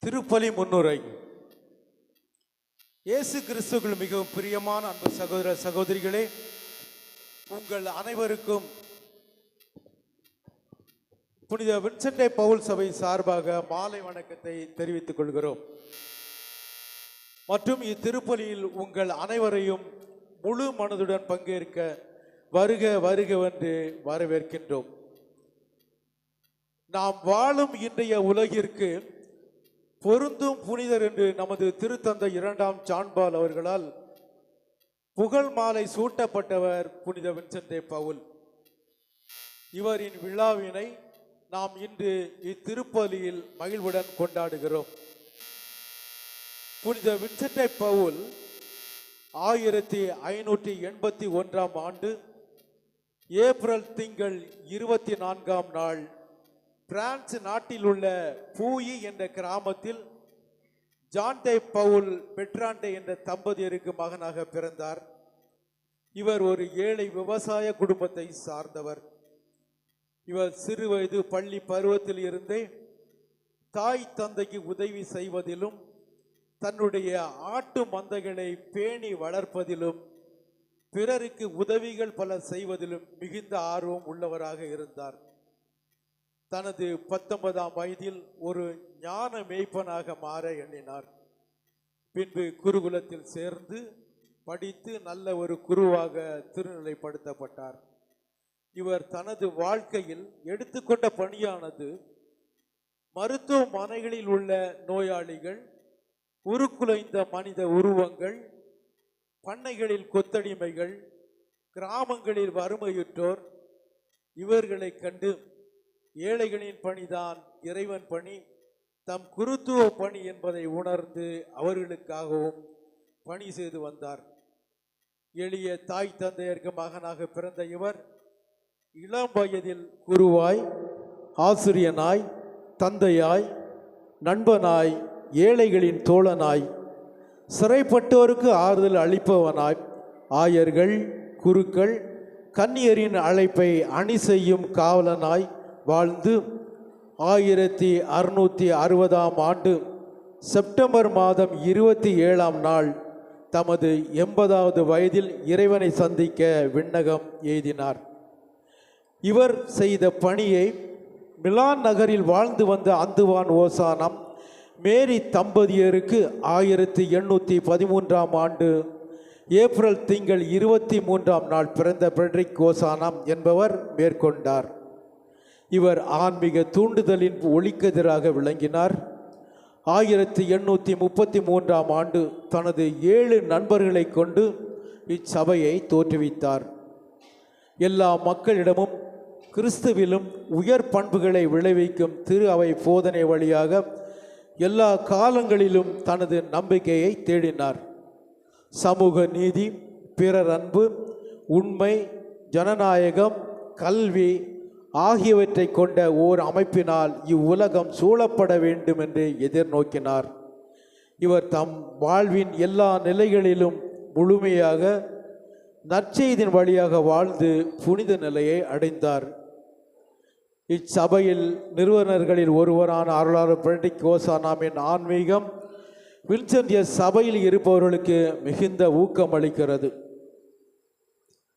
திருப்பலி முன்னுரை. இயேசு கிறிஸ்துவுக்குள் மிகவும் பிரியமான அன்பு சகோதர சகோதரிகளே, உங்கள் அனைவருக்கும் புனித வின்சென்ட் பவுல் சபை சார்பாக மாலை வணக்கத்தை தெரிவித்துக் கொள்கிறோம். மற்றும் இத்திருப்பலியில் உங்கள் அனைவரையும் முழு மனதுடன் பங்கேற்க வருக வருகவென்று வரவேற்கின்றோம். நாம் வாழும் இன்றைய உலகிற்கு பொருந்தும் புனிதர் என்று நமது திருத்தந்தை 2ஆம் ஜான்பால் அவர்களால் புகழ் மாலை சூட்டப்பட்டவர் புனித வின்சென்ட் பவுல். இவரின் விழாவினை நாம் இன்று இத்திருப்பலியில் மகிழ்வுடன் கொண்டாடுகிறோம். புனித வின்சென்ட் பவுல் 1581ஆம் ஆண்டு ஏப்ரல் திங்கள் 24ஆம் நாள் பிரான்ஸ் நாட்டில் உள்ள பூயி என்ற கிராமத்தில் ஜான்டே பவுல் பெட்ராண்டே என்ற தம்பதியருக்கு மகனாக பிறந்தார். இவர் ஒரு ஏழை விவசாய குடும்பத்தை சார்ந்தவர். இவர் சிறுவயது பள்ளி பருவத்தில் இருந்தே தாய் தந்தைக்கு உதவி செய்வதிலும் தன்னுடைய ஆட்டு மந்தைகளை பேணி வளர்ப்பதிலும் பிறருக்கு உதவிகள் பல செய்வதிலும் மிகுந்த ஆர்வம் உள்ளவராக இருந்தார். தனது 19ஆம் வயதில் ஒரு ஞான மேய்ப்பனாக மாற எண்ணினார். பின்பு குருகுலத்தில் சேர்ந்து படித்து நல்ல ஒரு குருவாக திருநிலைப்படுத்தப்பட்டார். இவர் தனது வாழ்க்கையில் எடுத்துக்கொண்ட பணியானது மருத்துவமனைகளில் உள்ள நோயாளிகள், உருக்குலைந்த மனித உருவங்கள், பண்ணைகளில் கொத்தடிமைகள், கிராமங்களில் வறுமையுற்றோர், இவர்களை கண்டு ஏழைகளின் பணிதான் இறைவன் பணி, தம் குருத்துவ பணி என்பதை உணர்ந்து அவர்களுக்காகவும் பணி செய்து வந்தார். எளிய தாய் தந்தையருக்கு மகனாக பிறந்த இவர் இளம் வயதில் குருவாய், ஆசிரியனாய், தந்தையாய், நண்பனாய், ஏழைகளின் தோழனாய், சிறைப்பட்டோருக்கு ஆறுதல் அளிப்பவனாய், ஆயர்கள், குருக்கள், கன்னியரின் அழைப்பை அணி செய்யும் காவலனாய் வாழ்ந்து 1660ஆம் ஆண்டு செப்டம்பர் மாதம் 27ஆம் நாள் தமது 80வது வயதில் இறைவனை சந்திக்க விண்ணகம் எய்தினார். இவர் செய்த பணியை மிலான் நகரில் வாழ்ந்து வந்த அந்துவான் ஓசானம் மேரி தம்பதியருக்கு 1813ஆம் ஆண்டு ஏப்ரல் திங்கள் 23ஆம் நாள் பிறந்த பெட்ரிக் ஓசானம் என்பவர் மேற்கொண்டார். இவர் ஆன்மீக தூண்டுதலின் ஒளிக்கதிராக விளங்கினார். 1833ஆம் ஆண்டு தனது 7 நண்பர்களை கொண்டு இச்சபையை தோற்றுவித்தார். எல்லா மக்களிடமும் கிறிஸ்துவிலும் உயர் பண்புகளை விளைவிக்கும் திரு அவை போதனை வழியாக எல்லா காலங்களிலும் தனது நம்பிக்கையை தேடினார். சமூக நீதி, பிறர் அன்பு, உண்மை, ஜனநாயகம், கல்வி ஆகியவற்றை கொண்ட ஓர் அமைப்பினால் இவ்வுலகம் சூழப்பட வேண்டும் என்று எதிர்நோக்கினார். இவர் தம் வாழ்வின் எல்லா நிலைகளிலும் முழுமையாக நற்செய்தியின் வழியாக வாழ்ந்து புனித நிலையை அடைந்தார். இச்சபையில் நிறுவனர்களில் ஒருவரான அருளாளர் பெட்ரிக் ஓசானாமின் ஆன்மீகம் வின்சென்ட் சபையில் இருப்பவர்களுக்கு மிகுந்த ஊக்கம் அளிக்கிறது.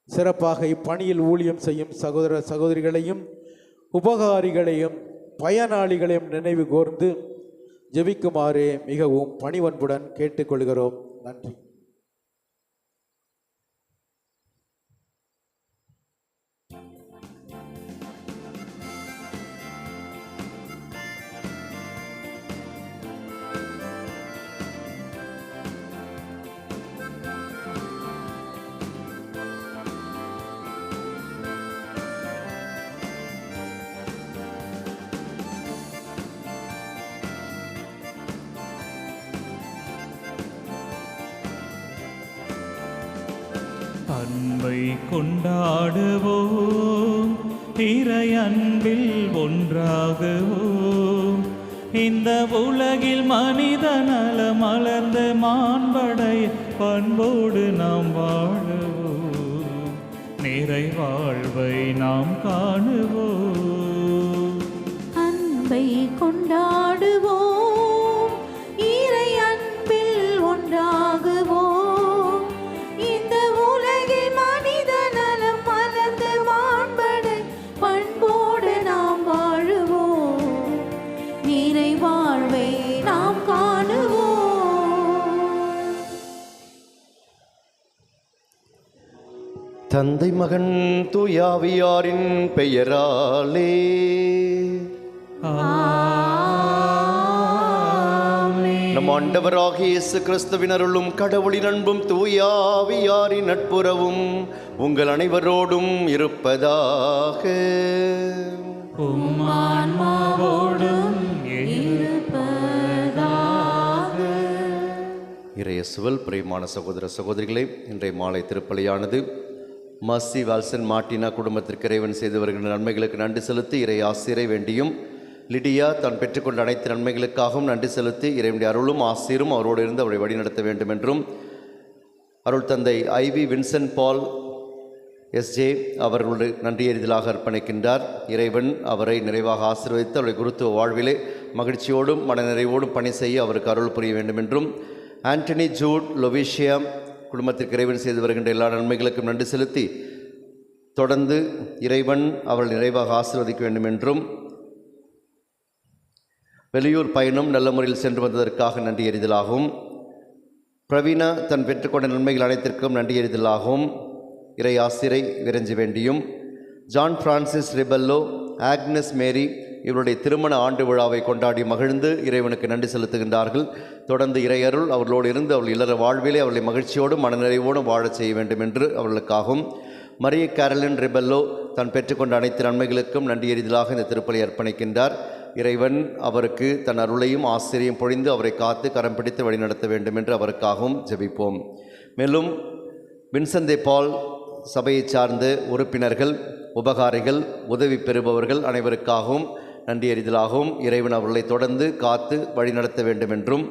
சிறப்பாக இப்பணியில் ஊழியம் செய்யும் சகோதர சகோதரிகளையும் உபகாரிகளையும் பயனாளிகளையும் நினைவு கூர்ந்து ஜெபிக்குமாறு மிகவும் பணிவன்புடன் கேட்டுக்கொள்கிறோம். நன்றி. அன்பை கொண்டாடுவோம், இறை அன்பில் ஒன்றாகுவோம். இந்த உலகில் மனித நலம் மலர்ந்த மாண்படை பண்போடு நாம் வாழுவோம். நிறை வாழ்வை நாம் காணுவோம். அன்பை கொண்டாடுவோம், தந்தை மகன் தூயாவியாரின் பெயராலே நம் ஆண்டவராகிய இயேசு கிறிஸ்துவின் அருளும் கடவுளின் அன்பும் தூயாவியாரின் நட்புறவும் உங்கள் அனைவரோடும் இருப்பதாக. இறையேசுவில் பிரியமான சகோதர சகோதரிகளே, இன்றைய மாலை திருப்பலியானது மர்சி வால்சன் மார்டினா குடும்பத்திற்கு இறைவன் செய்து வருகின்ற நன்மைகளுக்கு நன்றி செலுத்தி இறை ஆசிரியரை வேண்டியும், லிடியா தான் பெற்றுக்கொண்ட அனைத்து நன்மைகளுக்காகவும் நன்றி செலுத்தி இறைவனுடைய அருளும் ஆசிரும் அவரோடு இருந்து அவரை வழிநடத்த வேண்டும் என்றும், அருள் தந்தை ஐவி வின்சென்ட் பால் எஸ்ஜே அவர்களுடைய நன்றியறிதலாக அர்ப்பணிக்கின்றார். இறைவன் அவரை நிறைவாக ஆசீர்வதித்து அவருடைய குருத்துவ வாழ்விலே மகிழ்ச்சியோடும் மனநிறைவோடும் பணி செய்ய அவருக்கு அருள் புரிய வேண்டும் என்றும், ஆண்டனி ஜூட் லொவிஷியா குடும்பத்திற்கு இறைவன் செய்து வருகின்ற எல்லா நன்மைகளுக்கும் நன்றி செலுத்தி தொடர்ந்து இறைவன் அவர்கள் நிறைவாக ஆசீர்வதிக்க வேண்டும் என்றும், வெளியூர் பயணம் நல்ல முறையில் சென்று வந்ததற்காக நன்றி எறிதலாகவும், பிரவீனா தன் பெற்றுக்கொண்ட நன்மைகள் அனைத்திற்கும் நன்றி எறிதலாகவும் இறை ஆசிரை விரைஞ்ச வேண்டியும், ஜான் பிரான்சிஸ் ரிபெல்லோ, ஆக்னஸ் மேரி இவருடைய திருமண ஆண்டு விழாவை கொண்டாடி மகிழ்ந்து இறைவனுக்கு நன்றி செலுத்துகின்றார்கள். தொடர்ந்து இறையருள் அவர்களோடு இருந்து அவர்கள் இல்லற வாழ்விலே அவர்களை மகிழ்ச்சியோடும் மனநிறைவோடும் வாழச் செய்ய வேண்டும் என்று அவர்களுக்காகவும், மரிய கேரலின் ரிபெல்லோ தான் பெற்றுக்கொண்ட அனைத்து நன்மைகளுக்கும் நன்றி எறிதலாக இந்த திருப்பலி அர்ப்பணிக்கின்றார். இறைவன் அவருக்கு தன் அருளையும் ஆசிரியையும் பொழிந்து அவரை காத்து கரம் பிடித்து வழிநடத்த வேண்டும் என்று அவருக்காகவும் ஜெபிப்போம். மேலும் வின்சென்ட் பால் சபையை சார்ந்த உறுப்பினர்கள், உபகாரிகள், உதவி பெறுபவர்கள் அனைவருக்காகவும் நன்றி எறிதலாகவும் இறைவன் அவர்களை தொடர்ந்து காத்து வழிநடத்த வேண்டும் என்றும்,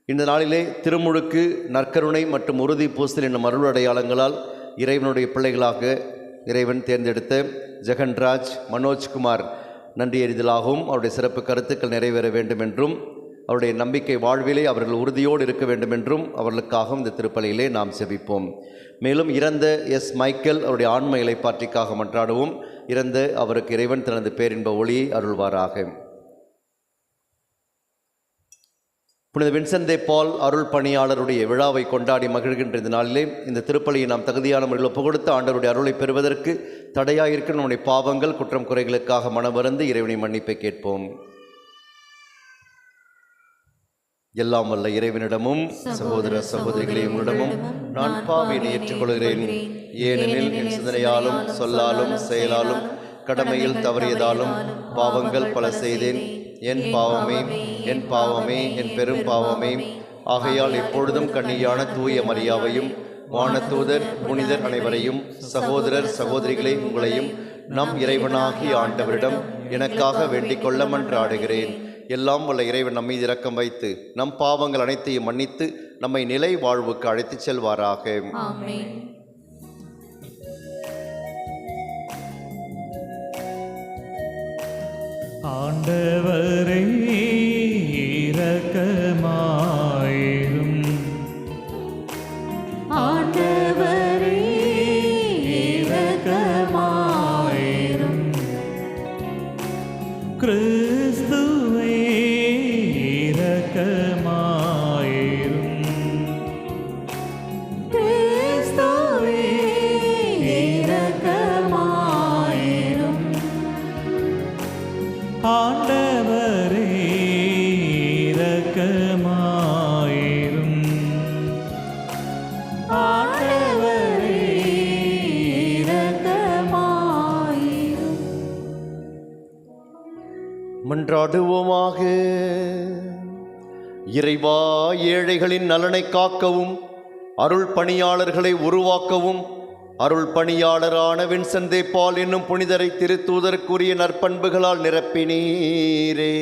இந்த நாளிலே திருமுழுக்கு, நற்கருணை மற்றும் உறுதி பூசல் என்னும் அருள் அடையாளங்களால் இறைவனுடைய பிள்ளைகளாக இறைவன் தேர்ந்தெடுத்த ஜெகன்ராஜ், மனோஜ்குமார் நன்றி எறிதலாகவும் அவருடைய சிறப்பு கருத்துக்கள் நிறைவேற வேண்டும் என்றும், அவருடைய நம்பிக்கை வாழ்விலே அவர்கள் உறுதியோடு இருக்க வேண்டும் என்றும் அவர்களுக்காகவும் இந்த திருப்பலியிலே நாம் செபிப்போம். மேலும் இறந்த எஸ் மைக்கேல் அவருடைய ஆன்ம இளைப்பாற்றிக்காக மன்றாடுவோம். இறந்த அவருக்கு இறைவன் தனது பேரின்ப ஒளியை அருள்வாராக. புனித வின்சென்ட் பால் அருள் பணியாளருடைய விழாவை கொண்டாடி மகிழ்கின்ற இந்த நாளிலே இந்த திருப்பலியை நாம் தகுதியான முறையில் ஒப்புக்கொடுத்து ஆண்டவருடைய அருளை பெறுவதற்கு தடையாயிருக்கிற நம்முடைய பாவங்கள், குற்றம் குறைகளுக்காக மனவருந்து இறைவனை மன்னிப்பை கேட்போம். எல்லாம் வல்ல இறைவனிடமும் சகோதர சகோதரிகளே உங்களிடமும் நான் பாவியை ஏற்றுக்கொள்கிறேன். ஏனெனில் என் சிந்தனையாலும் சொல்லாலும் செயலாலும் கடமையில் தவறியதாலும் பாவங்கள் பல செய்தேன். என் பாவமே, என் பாவமே, என் பெரும் பாவமே. ஆகையால் எப்பொழுதும் கன்னியான தூய மரியாவையும் வானதூதர் புனிதர் அனைவரையும் சகோதரர் சகோதரிகளே உங்களையும் நம் இறைவனாகிய ஆண்டவரிடம் எனக்காக வேண்டிக் கொள்ள மன்றாடுகிறேன். எல்லாம் வல்ல இறைவன் நம் மீது இரக்கம் வைத்து நம் பாவங்கள் அனைத்தையும் மன்னித்து நம்மை நிலை வாழ்வுக்கு அழைத்துச் செல்வாராக. ஆமென். ஆண்டவரே இரக்கமாயிரும். ஆண்டவரே இரக்கமாயிரும். கிறிஸ்துவே இரக்கமாயிரும். கிறிஸ்துவே இரக்கமாயிரும். ஆண்டவரே இரக்கமாயிரும். ஆண்டவரே இரக்கமாயிரும். மன்றாடுவோமாக. இறைவா, ஏழைகளின் நலனை காக்கவும் அருள் பணியாளர்களை உருவாக்கவும் அருள் பணியாளரான வின்சென்ட் பால் என்னும் புனிதரை திருத்தூதருக்குரிய நற்பண்புகளால் நிரப்பினீரே.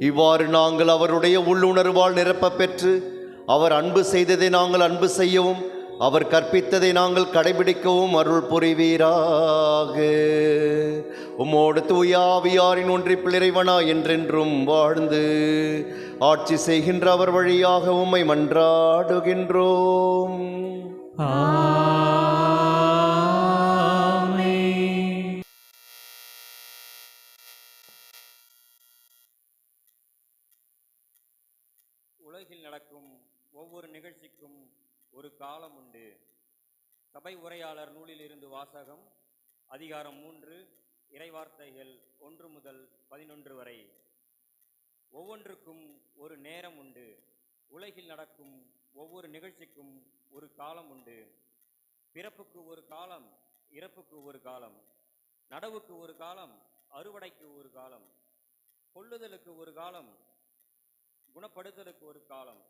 இவ்வாறு நாங்கள் அவருடைய உள்ளுணர்வால் நிரப்ப பெற்று அவர் அன்பு செய்ததை நாங்கள் அன்பு செய்யவும் அவர் கற்பித்ததை நாங்கள் கடைபிடிக்கவும் அருள் புரிவீராக. உம்மோடு தூய ஆவியாரின் ஒன்றிப்பில் இறைவனா என்றென்றும் வாழ்ந்து ஆட்சி செய்கின்ற அவர் வழியாக உம்மை மன்றாடுகின்றோம். ஆமென். உலகில் நடக்கும் ஒவ்வொரு நிகழ்ச்சிக்கும் ஒரு காலம் உண்டு. சபை உரையாளர் நூலிலிருந்து வாசகம். அதிகாரம் 3, இறைவார்த்தைகள் 1 முதல் 11 வரை. ஒவ்வொன்றுக்கும் ஒரு நேரம் உண்டு. உலகில் நடக்கும் ஒவ்வொரு நிகழ்ச்சிக்கும் ஒரு காலம் உண்டு. பிறப்புக்கு ஒரு காலம், இறப்புக்கு ஒரு காலம், நடவுக்கு ஒரு காலம், அறுவடைக்கு ஒரு காலம், கொல்லுதலுக்கு ஒரு காலம், குணப்படுத்தலுக்கு ஒரு காலம்,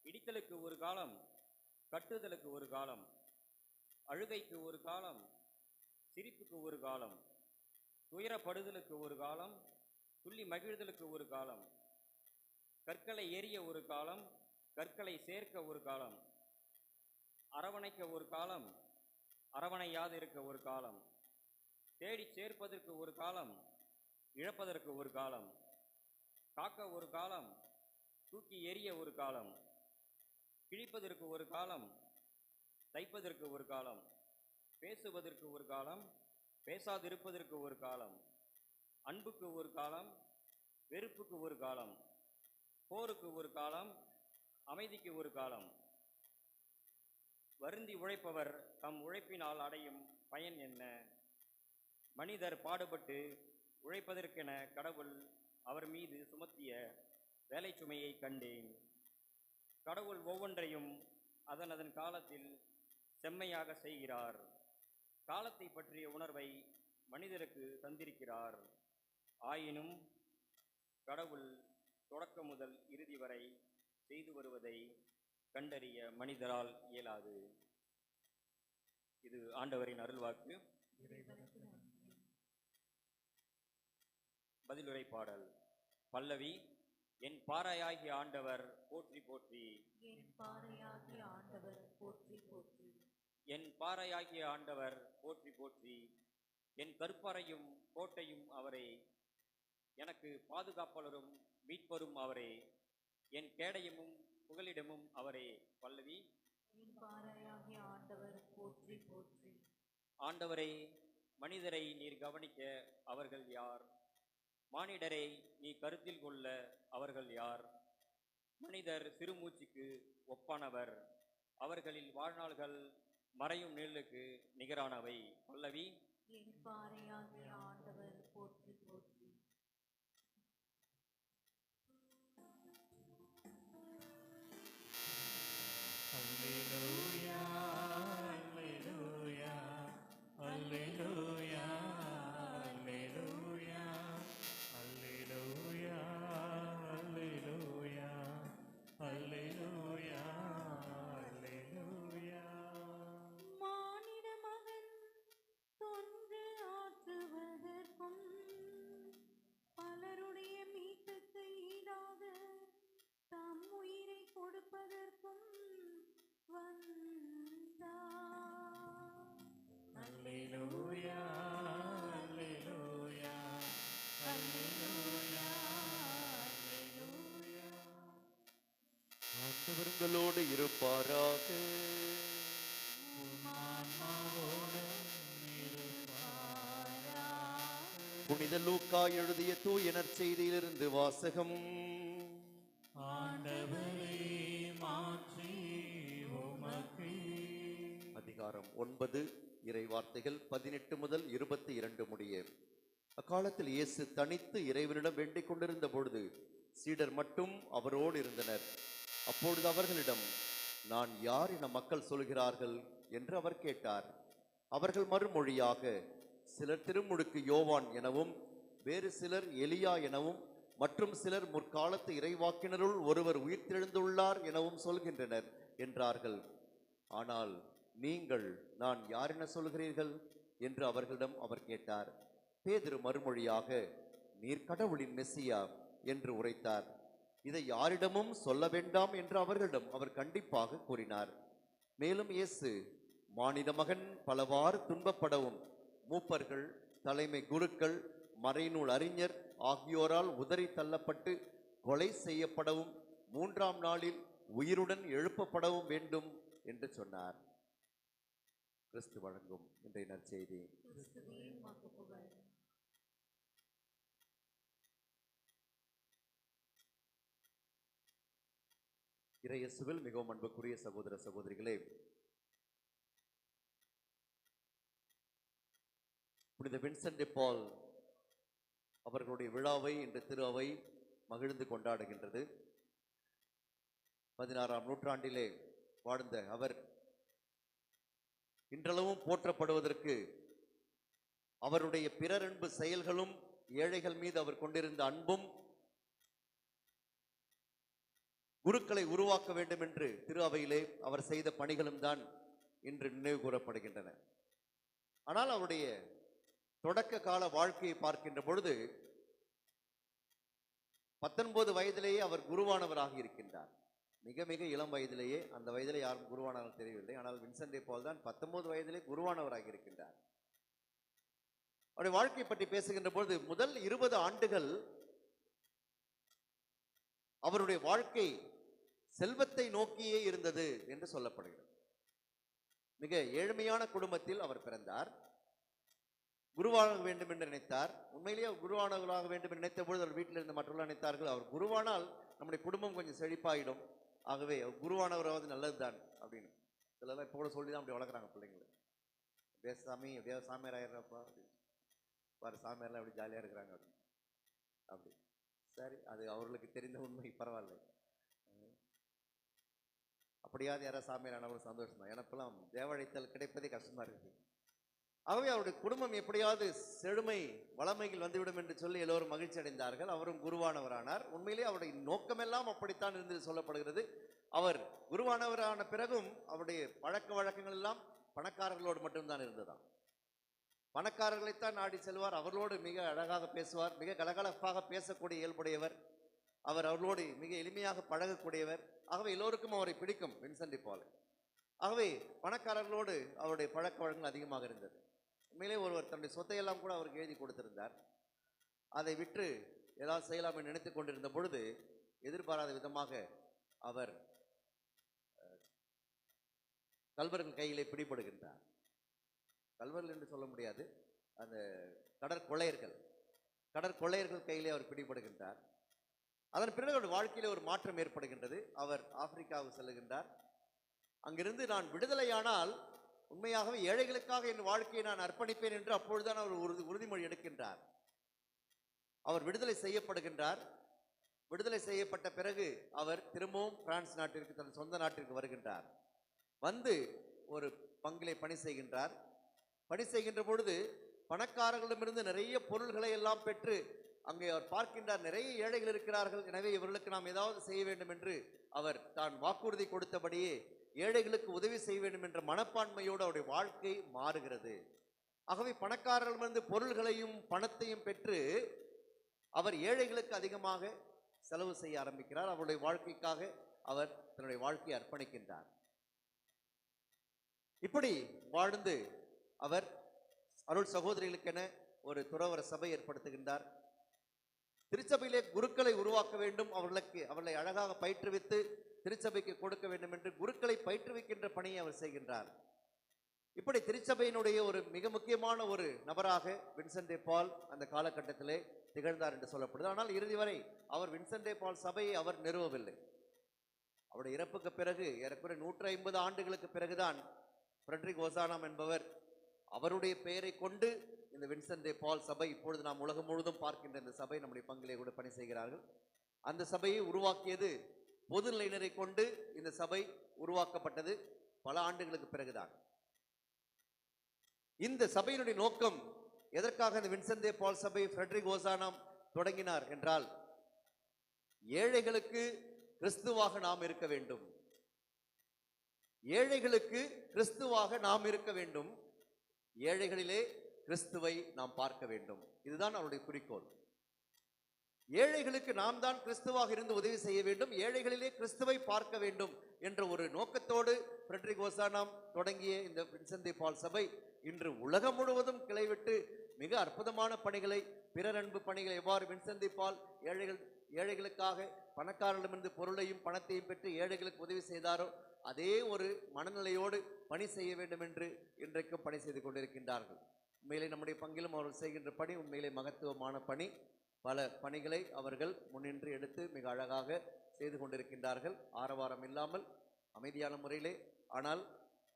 இடித்தலுக்கு ஒரு காலம், கட்டுதலுக்கு ஒரு காலம், அழுகைக்கு ஒரு காலம், சிரிப்புக்கு ஒரு காலம், துயரப்படுதலுக்கு ஒரு காலம், துள்ளி மகிழ்தலுக்கு ஒரு காலம், கற்களை எறிய ஒரு காலம், கற்களை சேர்க்க ஒரு காலம், அரவணைக்க ஒரு காலம், அரவணையாதிருக்க ஒரு காலம், தேடி சேர்ப்பதற்கு ஒரு காலம், இழப்பதற்கு ஒரு காலம், காக்க ஒரு காலம், தூக்கி எறிய ஒரு காலம், கிழிப்பதற்கு ஒரு காலம், தைப்பதற்கு ஒரு காலம், பேசுவதற்கு ஒரு காலம், பேசாதிருப்பதற்கு ஒரு காலம், அன்புக்கு ஒரு காலம், வெறுப்புக்கு ஒரு காலம், போருக்கு ஒரு காலம், அமைதிக்கு ஒரு காலம். வருந்தி உழைப்பவர் தம் உழைப்பினால் அடையும் பயன் என்ன? மனிதர் பாடுபட்டு உழைப்பதற்கென கடவுள் அவர் மீது சுமத்திய வேலை சுமையை கண்டேன். கடவுள் ஒவ்வொன்றையும் அதன் காலத்தில் செம்மையாக செய்கிறார். காலத்தை பற்றிய உணர்வை மனிதருக்கு தந்திருக்கிறார். ஆயினும் கடவுள் தொடக்கம் முதல் இறுதி வரை செய்து வருவதை கண்டறிய மனிதரால் இயலாது. இது ஆண்டவரின் அருள்வாக்கு. பதிலுரை பாடல். பல்லவி. என் பாறையாகிய ஆண்டவர் போற்றி போற்றி. என் பாறையாகிய ஆண்டவர் போற்றி போற்றி. என் பாறையாகிய ஆண்டவர் போற்றி போற்றி. என் கற்பாறையும் கோட்டையும் அவரே, எனக்கு பாதுகாப்பாளரும் மீட்பரும் அவரே, என் கேடயமும் புகலிடமும் அவரே. பல்லவி. என் பாறையாகிய ஆண்டவர் போற்றி போற்றி. ஆண்டவரே, மனிதரை நீர் கவனிக்க அவர்கள் யார்? மானிடரை நீ கருத்தில் கொள்ள அவர்கள் யார்? மனிதர் சிறுமூச்சுக்கு ஒப்பானவர், அவர்களில் வாழ்நாள்கள் மறையும் நிழலுக்கு நிகரானவை. பல்லவி. என் பாறையாகிய ஆண்டவர் போற்றி போற்றி. அல்லேலூயா, அல்லேலூயா, அல்லேலூயா, அல்லேலூயா, அல்லேலூயா, அல்லேலூயா, அல்லேலூயா, அல்லேலூயா. மானிட மகன் தொன்று ஆற்றுவதற்கும் பலருடைய மீட்புக்கு ஈடாக தம் உயிரை கொடுப்பதற்கும் வந்தார். அல்லேலூயா, அல்லேலூயா, அல்லேலூயா, அல்லேலூயா. ஆண்டவர்களோடு இருப்பாராக. புனித லூக்கா எழுதிய தூய நற்செய்தியிலிருந்து வாசகம். ஆண்டவரே, மாற்றி உமக்கு. அதிகாரம் 9, இறை வார்த்தைகள் 18 முதல் 22 முடிய. அக்காலத்தில் இயேசு தனித்து இறைவனிடம் வேண்டிக் கொண்டிருந்த பொழுது சீடர் மட்டும் அவரோடு இருந்தனர். அப்பொழுது அவர்களிடம், நான் யார் என மக்கள் சொல்கிறார்கள் என்று அவர் கேட்டார். அவர்கள் மறுமொழியாக, சிலர் திருமுழுக்கு யோவான் எனவும், வேறு சிலர் எலியா எனவும், மற்றும் சிலர் முற்காலத்து இறைவாக்கினருள் ஒருவர் உயிர்த்தெழுந்துள்ளார் எனவும் சொல்கின்றனர் என்றார்கள். ஆனால் நீங்கள் நான் யார் என சொல்கிறீர்கள் என்று அவர்களிடம் அவர் கேட்டார். பேதுரு மறுமொழியாக, நீர் கடவுளின் மெசியா என்று உரைத்தார். இதை யாரிடமும் சொல்ல வேண்டாம் என்று அவர்களிடம் அவர் கண்டிப்பாக கூறினார். மேலும் இயேசு, மானிட மகன் பலவாறு துன்பப்படவும், மூப்பர்கள், தலைமை குருக்கள், மறைநூல் அறிஞர் ஆகியோரால் உதறி தள்ளப்பட்டு கொலை செய்யப்படவும் 3ஆம் நாளில் உயிருடன் எழுப்பப்படவும் வேண்டும் என்று சொன்னார். கிறிஸ்து வழங்கும் இன்றைய நற்செய்தி. கிறிஸ்துவே உமக்கு புகழ். இறையேசுவில் மிகவும் அன்புக்குரிய சகோதர சகோதரிகளே, புனித வின்சென்ட் டி பால் அவர்களுடைய விழாவை இன்று திரு அவை மகிழ்ந்து கொண்டாடுகின்றது. 16ஆம் நூற்றாண்டிலே வாழ்ந்த அவர் இன்றளவும் போற்றப்படுவதற்கு அவருடைய பிறரன்பு செயல்களும் ஏழைகள் மீது அவர் கொண்டிருந்த அன்பும் குருக்களை உருவாக்க வேண்டும் என்று திரு அவையிலே அவர் செய்த பணிகளும் தான் இன்று நினைவு கூறப்படுகின்றன. ஆனால் அவருடைய தொடக்க கால வாழ்க்கையை பார்க்கின்ற பொழுது 19 வயதிலேயே அவர் குருவானவராக இருக்கின்றார். மிக மிக இளம் வயதிலேயே, அந்த வயதிலே யாரும் குருவானவர் தெரியவில்லை. ஆனால் வின்சென்ட் டி பால் தான் 19 வயதிலே குருவானவராக இருக்கின்றார். அவருடைய வாழ்க்கை பற்றி பேசுகின்ற பொழுது முதல் 20 ஆண்டுகள் அவருடைய வாழ்க்கை செல்வத்தை நோக்கியே இருந்தது என்று சொல்லப்படுகிறது. மிக ஏழ்மையான குடும்பத்தில் அவர் பிறந்தார். குருவாக வேண்டும் என்று நினைத்தார். உண்மையிலேயே அவர் குருவானவராக வேண்டும் என்று நினைத்த பொழுது அவர் வீட்டில் இருந்த மற்றவர்கள் நினைத்தார்கள், அவர் குருவானால் நம்முடைய குடும்பம் கொஞ்சம் செழிப்பாயிடும், ஆகவே அவர் குருவானவராவது நல்லதுதான் அப்படின்னு சிலர் இப்போ கூட சொல்லி தான் அப்படி வளர்க்குறாங்க பிள்ளைங்களை. அப்படியே சாமி எப்படியா சாமியார் ஆயிடுறப்பா அப்படின்னு பாரு, சாமியார்லாம் அப்படி ஜாலியாக இருக்கிறாங்க அப்படின்னு. அப்படி சரி, அது அவர்களுக்கு தெரிந்த உண்மை, பரவாயில்ல. அப்படியாவது யாராவது சாமியார் ஆனவங்களும் சந்தோஷம் தான். எனக்கெல்லாம் தேவழைத்தல் கிடைப்பதே கஷ்டமா இருக்குது. ஆகவே அவருடைய குடும்பம் எப்படியாவது செழுமை வளமைகள் வந்துவிடும் என்று சொல்லி எல்லோரும் மகிழ்ச்சி அடைந்தார்கள். அவரும் குருவானவரானார். உண்மையிலே அவருடைய நோக்கமெல்லாம் அப்படித்தான் இருந்தது சொல்லப்படுகிறது. அவர் குருவானவரான பிறகும் அவருடைய பழக்க வழக்கங்கள் எல்லாம் பணக்காரர்களோடு மட்டும்தான் இருந்ததாம். பணக்காரர்களைத்தான் நாடி செல்வார், அவர்களோடு மிக அழகாக பேசுவார், மிக கலகலப்பாக பேசக்கூடிய இயல்புடையவர், அவர் அவர்களோடு மிக எளிமையாக பழகக்கூடியவர். ஆகவே எல்லோருக்கும் அவரை பிடிக்கும் வின்சென்ட் டி பால். ஆகவே பணக்காரர்களோடு அவருடைய பழக்க வழக்கங்கள் அதிகமாக இருந்தது. உண்மையிலே ஒருவர் தன்னுடைய சொத்தையெல்லாம் கூட அவருக்கு எழுதி கொடுத்திருந்தார். அதை விற்று ஏதாவது செய்யலாம் என்று நினைத்து கொண்டிருந்த பொழுது எதிர்பாராத விதமாக அவர் கல்வர்கள் கையிலே பிடிபடுகின்றார். கல்வர்கள் என்று சொல்ல முடியாது, அந்த கடற்கொள்ளையர்கள் கையிலே அவர் பிடிபடுகின்றார். அதன் பிறகு அவருடைய வாழ்க்கையிலே ஒரு மாற்றம் ஏற்படுகின்றது. அவர் ஆப்பிரிக்காவுக்கு செல்லுகின்றார். அங்கிருந்து நான் விடுதலையானால் உண்மையாகவே ஏழைகளுக்காக என் வாழ்க்கையை நான் அர்ப்பணிப்பேன் என்று அப்பொழுதுதான் அவர் உறுதிமொழி எடுக்கின்றார். அவர் விடுதலை செய்யப்படுகின்றார். விடுதலை செய்யப்பட்ட பிறகு அவர் திரும்பவும் பிரான்ஸ் நாட்டிற்கு, தன் சொந்த நாட்டிற்கு வருகின்றார். வந்து ஒரு பங்கிலே பணி செய்கின்றார். பணி செய்கின்ற பொழுது பணக்காரர்களிடமிருந்து நிறைய பொருள்களை எல்லாம் பெற்று அங்கே அவர் பார்க்கின்றார், நிறைய ஏழைகள் இருக்கிறார்கள், எனவே இவர்களுக்கு நாம் ஏதாவது செய்ய வேண்டும் என்று அவர் தான் வாக்குறுதி கொடுத்தபடியே ஏழைகளுக்கு உதவி செய்ய வேண்டும் என்ற மனப்பான்மையோடு அவருடைய வாழ்க்கை மாறுகிறது. ஆகவே பணக்காரர்களிடமிருந்து பொருள்களையும் பணத்தையும் பெற்று அவர் ஏழைகளுக்கு அதிகமாக செலவு செய்ய ஆரம்பிக்கிறார். அவருடைய வாழ்க்கைக்காக அவர் தன்னுடைய வாழ்க்கையை அர்ப்பணிக்கின்றார். இப்படி வாழ்ந்து அவர் அருள் சகோதரிகளுக்கென ஒரு துறவற சபை ஏற்படுத்துகின்றார். திருச்சபையிலே குருக்களை உருவாக்க வேண்டும், அவர்களை அழகாக பயிற்றுவித்து திருச்சபைக்கு கொடுக்க வேண்டும் என்று குருக்களை பயிற்றுவிக்கின்ற பணியை அவர் செய்கின்றார். இப்படி திருச்சபையினுடைய ஒரு மிக முக்கியமான ஒரு நபராக வின்சென்ட் டி பால் அந்த காலகட்டத்திலே திகழ்ந்தார் என்று சொல்லப்படுது. ஆனால் இறுதி வரை அவர் வின்சென்ட் டி பால் சபையை அவர் நிறுவவில்லை. அவருடைய இறப்புக்கு பிறகு ஏறக்குறைய 150 ஆண்டுகளுக்கு பிறகுதான் ஃப்ரெட்ரிக் ஓசானாம் என்பவர் அவருடைய பெயரை கொண்டு இந்த வின்சென்ட் டி பால் சபை, இப்பொழுது நாம் உலகம் முழுவதும் பார்க்கின்ற இந்த சபை, நம்முடைய பங்கிலே கூட பணி செய்கிறார்கள். அந்த சபையை உருவாக்கியது பொதுநிலையினரை கொண்டு இந்த சபை உருவாக்கப்பட்டது பல ஆண்டுகளுக்கு பிறகுதான். இந்த சபையினுடைய நோக்கம் எதற்காக இந்த வின்சென்ட் டி பால் சபை ஃப்ரெட்ரிக் ஓசானாம் தொடங்கினார் என்றால், ஏழைகளுக்கு கிறிஸ்துவாக நாம் இருக்க வேண்டும், ஏழைகளுக்கு கிறிஸ்துவாக நாம் இருக்க வேண்டும், ஏழைகளிலே கிறிஸ்துவை நாம் பார்க்க வேண்டும். இதுதான் அவருடைய குறிக்கோள். ஏழைகளுக்கு நாம் தான் கிறிஸ்துவாக இருந்து உதவி செய்ய வேண்டும், ஏழைகளிலே கிறிஸ்துவை பார்க்க வேண்டும் என்ற ஒரு நோக்கத்தோடு ஃப்ரெட்ரிக் ஓசானாம் தொடங்கிய இந்த வின்சென்ட் டி பால் சபை இன்று உலகம் முழுவதும் கிளைவிட்டு மிக அற்புதமான பணிகளை, பிறரன்பு பணிகளை, எவ்வாறு வின்சென்ட் டி பால் ஏழைகளுக்காக பணக்காரர்களிடமிருந்து பொருளையும் பணத்தையும் பெற்று ஏழைகளுக்கு உதவி செய்தாரோ அதே ஒரு மனநிலையோடு பணி செய்ய வேண்டும் என்று இன்றைக்கும் பணி செய்து கொண்டிருக்கின்றார்கள். உண்மையிலே நம்முடைய பங்கிலும் அவர்கள் செய்கின்ற பணி உண்மையிலே மகத்துவமான பணி. பல பணிகளை அவர்கள் முன்னின்று எடுத்து மிக அழகாக செய்து கொண்டிருக்கின்றார்கள், ஆரவாரம் இல்லாமல் அமைதியான முறையிலே. ஆனால்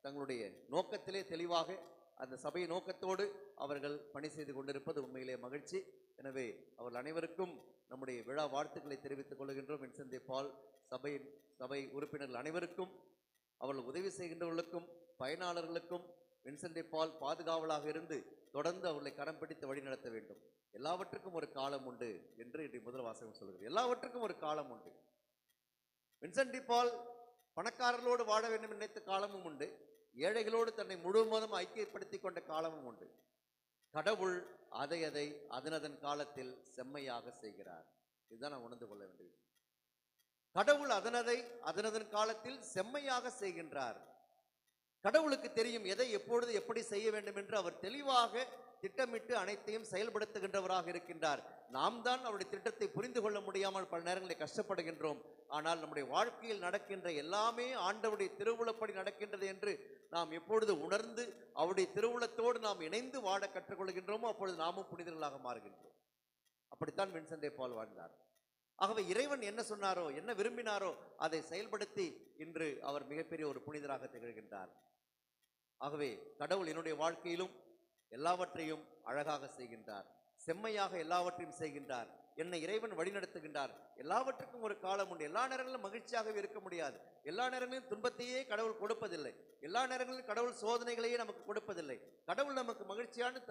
தங்களுடைய நோக்கத்திலே தெளிவாக அந்த சபை நோக்கத்தோடு அவர்கள் பணி செய்து கொண்டிருப்பது உண்மையிலே மகிழ்ச்சி. எனவே அவர்கள் அனைவருக்கும் நம்முடைய விழா வாழ்த்துக்களை தெரிவித்துக் கொள்கின்றோம். வின்சென்ட் பால் சபை உறுப்பினர்கள் அனைவருக்கும், அவர்கள் உதவி செய்கின்றவர்களுக்கும், பயனாளர்களுக்கும் வின்சென்ட் பால் பாதுகாவலாக இருந்து தொடர்ந்து அவர்களை கரம் பிடித்து வழி நடத்த வேண்டும். எல்லாவற்றுக்கும் ஒரு காலம் உண்டு என்று இன்றைய முதல் வாசகம் சொல்கிறது. எல்லாவற்றுக்கும் ஒரு காலம் உண்டு. வின்சென்ட் பால் பணக்காரர்களோடு வாழ வேண்டும் நினைத்த காலமும் உண்டு, ஏழைகளோடு தன்னை முழுவதும் ஐக்கியப்படுத்தி கொண்ட காலமும் உண்டு. கடவுள் அதை அதனதன் காலத்தில் செம்மையாக செய்கிறார். இதுதான் நான் உணர்ந்து கொள்ள வேண்டியது. கடவுள் அதனதன் காலத்தில் செம்மையாக செய்கின்றார். கடவுளுக்கு தெரியும் எதை எப்பொழுது எப்படி செய்ய வேண்டும் என்று. அவர் தெளிவாக திட்டமிட்டு அனைத்தையும் செயல்படுத்துகின்றவராக இருக்கின்றார். நாம் தான் அவருடைய திட்டத்தை புரிந்து கொள்ள முடியாமல் பல நேரங்களில் கஷ்டப்படுகின்றோம். ஆனால் நம்முடைய வாழ்க்கையில் நடக்கின்ற எல்லாமே ஆண்டவருடைய திருவுளப்படி நடக்கின்றது என்று நாம் எப்பொழுது உணர்ந்து அவருடைய திருவுளத்தோடு நாம் இணைந்து வாழ கற்றுக்கொள்கின்றோமோ அப்பொழுது நாமும் புனிதர்களாக மாறுகின்றோம். அப்படித்தான் வின்சென்ட் பால் வாழ்ந்தார். ஆகவே இறைவன் என்ன சொன்னாரோ, என்ன விரும்பினாரோ அதை செயல்படுத்தி இன்று அவர் மிகப்பெரிய ஒரு புனிதராக திகழ்கின்றார். ஆகவே கடவுள் என்னுடைய வாழ்க்கையிலும் எல்லாவற்றையும் அழகாக செய்கின்றார், செம்மையாக எல்லாவற்றையும் செய்கின்றார். என்னை இறைவன் வழிநடத்துகின்றார். எல்லாவற்றுக்கும் ஒரு காலம் உண்டு. எல்லா நேரங்களிலும் மகிழ்ச்சியாகவே இருக்க முடியாது. எல்லா நேரங்களிலும் துன்பத்தையே கடவுள் கொடுப்பதில்லை. எல்லா நேரங்களிலும் கடவுள் சோதனைகளையே நமக்கு கொடுப்பதில்லை. கடவுள் நமக்கு மகிழ்ச்சியான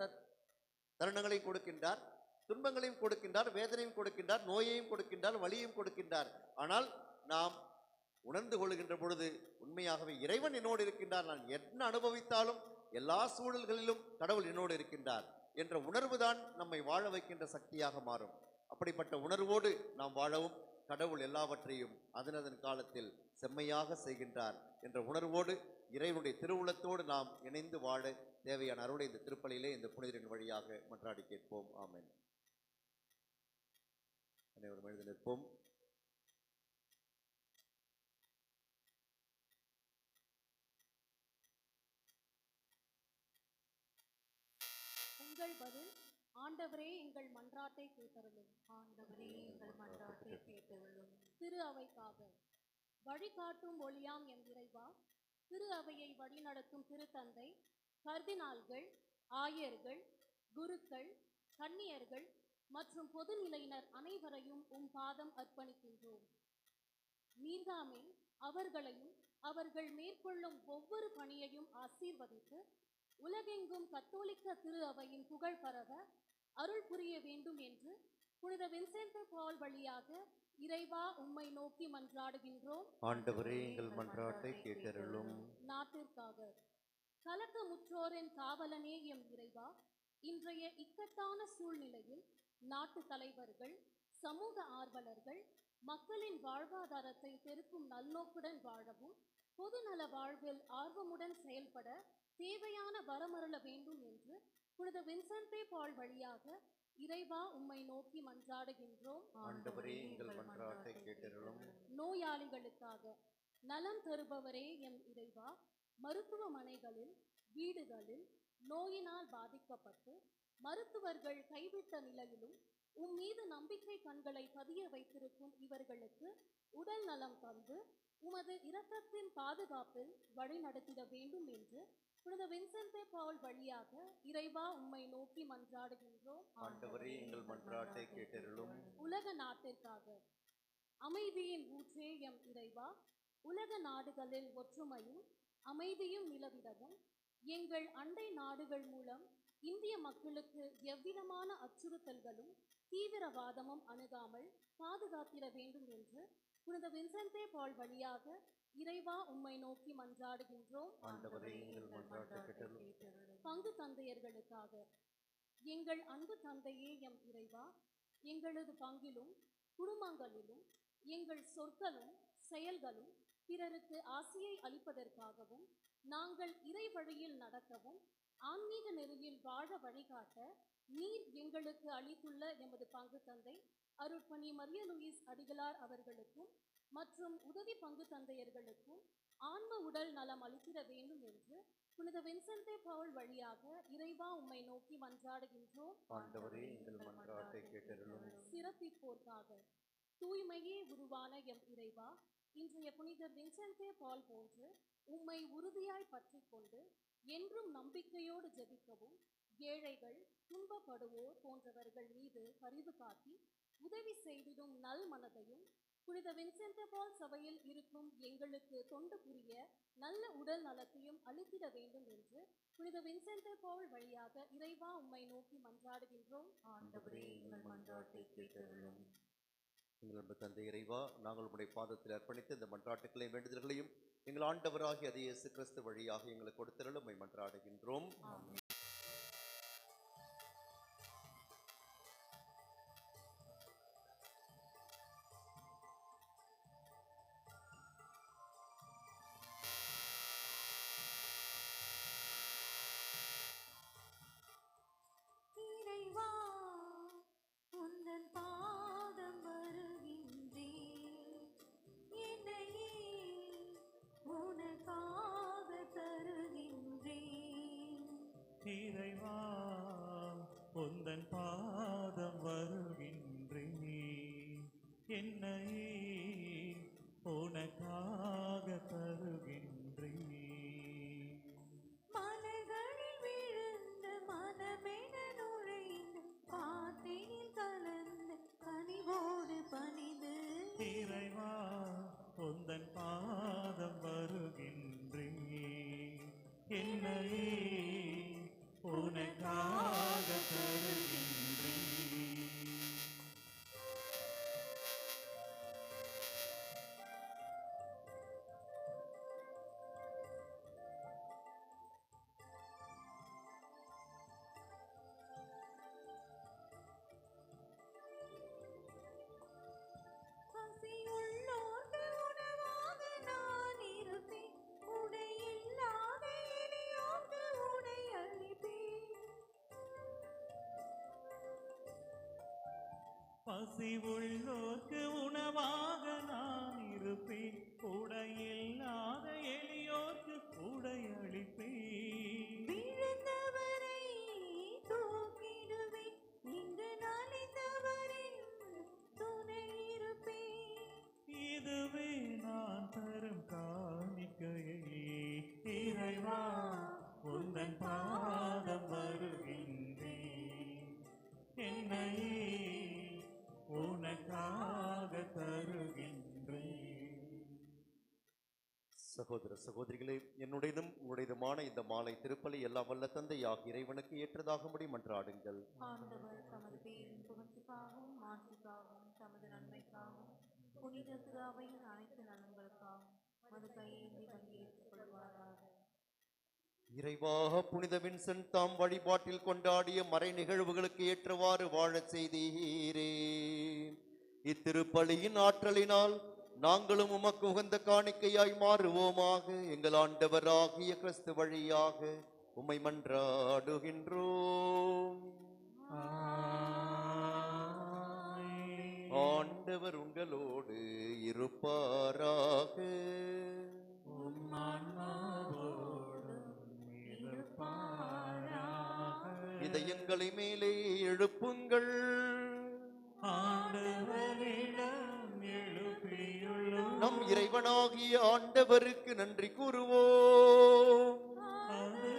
தருணங்களையும் கொடுக்கின்றார், துன்பங்களையும் கொடுக்கின்றார், வேதனையும் கொடுக்கின்றார், நோயையும் கொடுக்கின்றார், வலியையும் கொடுக்கின்றார். ஆனால் நாம் உணர்ந்து கொள்கின்ற பொழுது உண்மையாகவே இறைவன் என்னோடு இருக்கின்றார், நான் என்ன அனுபவித்தாலும் எல்லா சூழல்களிலும் கடவுள் என்னோடு இருக்கின்றார் என்ற உணர்வுதான் நம்மை வாழ வைக்கின்ற சக்தியாக மாறும். அப்படிப்பட்ட உணர்வோடு நாம் வாழவும், கடவுள் எல்லாவற்றையும் அதனதன் காலத்தில் செம்மையாக செய்கின்றார் என்ற உணர்வோடு இறைவனுடைய திருவுளத்தோடு நாம் இணைந்து வாழ தேவையான அருளை இந்த திருப்பலியிலே இந்த புனிதரின் வழியாக மன்றாடி கேட்போம். ஆமென். அனைவரும் எழுந்து நிற்போம். உங்கள் பதில்: ஆண்டவரே எங்கள் மன்றாட்டை கேட்டருளும். ஆண்டவரே எங்கள் மன்றாட்டை கேட்டருளும். திரு அவைக்காக வழிகாட்டும் ஒளியாம் எம் இறைவா, திரு அவையை வழிநடத்தும் திருத்தந்தை, கர்தினால்கள், ஆயர்கள், குருக்கள், கன்னியர்கள் மற்றும் பொதுநிலையினர் அனைவரையும் உம் பாதம் அர்ப்பணிக்கின்றோம். நீர்தாமே அவர்களையும் அவர்கள் மேற்கொள்ளும் ஒவ்வொரு பணியையும் ஆசீர்வதித்து உலகெங்கும் கத்தோலிக்க திரு அவையின் புகழ் பரவ அருள் புரிய வேண்டும் என்று புனித வின்சென்ட் பால் வழியாக இறைவா உம்மை நோக்கி மன்றாடுகின்றோம். ஆண்டவரே எங்கள் மன்றாட்டை கேட்டருளும். நாட்டிற்காக கலக்கமுற்றோரின் காவலனே எம் இறைவா, இன்றைய இக்கட்டான சூழ்நிலையில் நாட்டு தலைவர்கள், சமூக ஆர்வலர்கள் மக்களின் வாழ்வாதாரத்தை பெருக்கும் நல்நோக்குடன் வாழவும், பொதுநல வாழ்வில் ஆர்வமுடன் செயல்பட தேவையான வரமருள வேண்டும் என்று புனித வின்சென்ட் பால் வழியாக இறைவா உம்மை நோக்கி மன்றாடுகின்றோம். ஆண்டவரே எங்கள் மன்றாட்டை கேட்டருளும். நோயாளிகளுக்காக நலம் தருபவரே எம் இறைவா, மருத்துவமனைகளில், வீடுகளில் நோயினால் பாதிக்கப்பட்டு மருத்துவர்கள் கைவிட்ட நிலையிலும் உம் மீது நம்பிக்கை கண்களை பதிய வைத்திருக்கும் இவர்களுக்கு உடல் நலம் தந்து உமது இரக்கத்தின் பாதுகாப்பில் வழி நடத்திட வேண்டும் என்று புனித வின்சென்ட் பால் வழியாக இறைவா உம்மை நோக்கி மன்றாடுகின்றோம். ஆண்டவரே எங்கள் மன்றாட்டை கேட்டருளும். உலக நாட்டிற்காக அமைதியின் ஊற்றே எம் இறைவா, உலக நாடுகளில் ஒற்றுமையும் அமைதியும் நிலவிடவும், எங்கள் அண்டை நாடுகள் மூலம் இந்திய மக்களுக்கு எவ்விதமான அச்சுறுத்தல்களும் தீவிரவாதமும் அணுகாமல் பாதுகாத்திட வேண்டும் என்று புனித வின்சென்ட் பால் வழியாக இறைவா உம்மை நோக்கி மன்றாடுகின்றோம். ஆண்டவரே எங்கள் மன்றாட்டை கேட்டருளும். பங்கு தந்தையர்களுக்காக எங்கள் அன்பு தந்தையே எம் இறைவா, எங்களது பங்கிலும் குடும்பங்களிலும் எங்கள் சொற்களும் செயல்களும் பிறருக்கு ஆசியை அளிப்பதற்காகவும், நாங்கள் இறை வழியில் நடக்கவும், ஆன்மீக நெறியில் வாழ வழிகாட்ட நீர் எங்களுக்கு அளித்துள்ள எமது பங்கு தந்தை அருட்பணி மரிய லூயிஸ் அடிகளார் அவர்களுக்கும் மற்றும் உதவி பங்கு தந்தையர்களுக்கும் ஆன்ம உடல் நலம் அளித்திட வேண்டும் என்று புனித வின்சென்ட் பால் வழியாக இறைவா உம்மை நோக்கி மன்றாடுகின்றோம். ஆண்டவரே எங்கள் மன்றாட்டை கேட்டருளும். சிறப்பிப்போர்க்காக தூய்மையே உருவான எம் இறைவா, இன்றைய புனித வின்சென்ட் பால் போன்று உம்மை உறுதியாய் பற்றி கொண்டு என்றும் நம்பிக்கையோடு ஜெபிக்கவும், ஏழைகள், துன்பப்படுவோர் போன்றவர்கள் மீது பரிவு காட்டி உதவி செய்திடும் நல் மனதையும், புனித வின்சென்ட் பால் சபையில் இருக்கும் எங்களுக்கு தொண்டு புரிய நல்ல உடல் நலத்தையும் அளித்திட வேண்டும் என்று புனித வின்சென்ட் பால் வழியாக இறைவா உம்மை நோக்கி மன்றாடுகின்றோம். ஆண்டவரே, எங்கள் மன்றாட்டை கேட்டருளும். எங்கள் அன்பு தந்தை இறைவா, நாங்கள் உம்முடைய பாதத்தில் அர்ப்பணித்து இந்த மன்றாட்டுக்களையும் வேண்டுதல்களையும் எங்கள் ஆண்டவராகிய அது இயேசு கிறிஸ்து வழியாக எங்களுக்கு கொடுத்தருளும் உம்மை மன்றாடுகின்றோம். இறைவா, உந்தன் பாதம் வருகின்றேன், என்னையே உனக்காக தருகின்றேன். இறைவா, உந்தன் பாதம் வருகின்றேன், என்னையே உனக்காக தருகின்றேன். மலர்களில் விழுந்த மனமென நுழைந்து பாட்டினில் கலந்து கனிவோடு பணிந்து. இறைவா, உந்தன் பாதம் வருகின்றேன், என்னையே உனக்காக தருகின்றேன். பசியுள்ளோர்க்கு உணவாக நான் இருப்பேன், உடையில்லாத எளியோர்க்கு உடை அளிப்பேன். பசி உள்ளோர்க்கு உணவாக நான் இருப்பேன், உடையில்லாத எளியோர்க்கு உடை அளிப்பேன். விழுந்தவரை தூக்கிடுவேன், இங்கு நலிந்தவரின் துணை இருப்பேன். இதுவே நான் தரும் காணிக்கையே. இறைவா, உந்தன் பாதம் வருகின்றேன், என்னையே உனக்காக தருகின்றேன். சகோதர சகோதரிகளே, என்னுடையதும் உங்களுடையதுமான இந்த மாலை திருப்பலி எல்லாம் வல்ல தந்தையாகிய இறைவனுக்கு ஏற்றதாகும்படி மன்றாடுங்கள். ஆண்டவர் தமது பேரின் புகழ்ச்சிக்காகவும் மாட்சிக்காகவும் தமது நன்மைக்காகவும் புனித திருவையின் அனைத்து நலன்களுக்காகவும் மது கையேந்தி பங்கேற்றுக் கொள்வாராக. இறைவாக புனித வின்சென்ட் தாம் வழிபாட்டில் கொண்டாடிய மறை நிகழ்வுகளுக்கு ஏற்றவாறு வாழச் செய்தீரே. இத்திருப்பலியின் ஆற்றலினால் நாங்களும் உமக்கு உகந்த காணிக்கையாய் மாறுவோமாக. எங்கள் ஆண்டவராகிய கிறிஸ்து வழியாக உம்மை மன்றாடுகின்றோம். ஆண்டவர் உங்களோடு இருப்பாராக. இதயங்களை மேலே எழுப்புங்கள். ஆண்டவரிடம் எழுப்பியுள்ளோம், நம் இறைவனாகிய ஆண்டவருக்கு நன்றி கூறுவோம். அது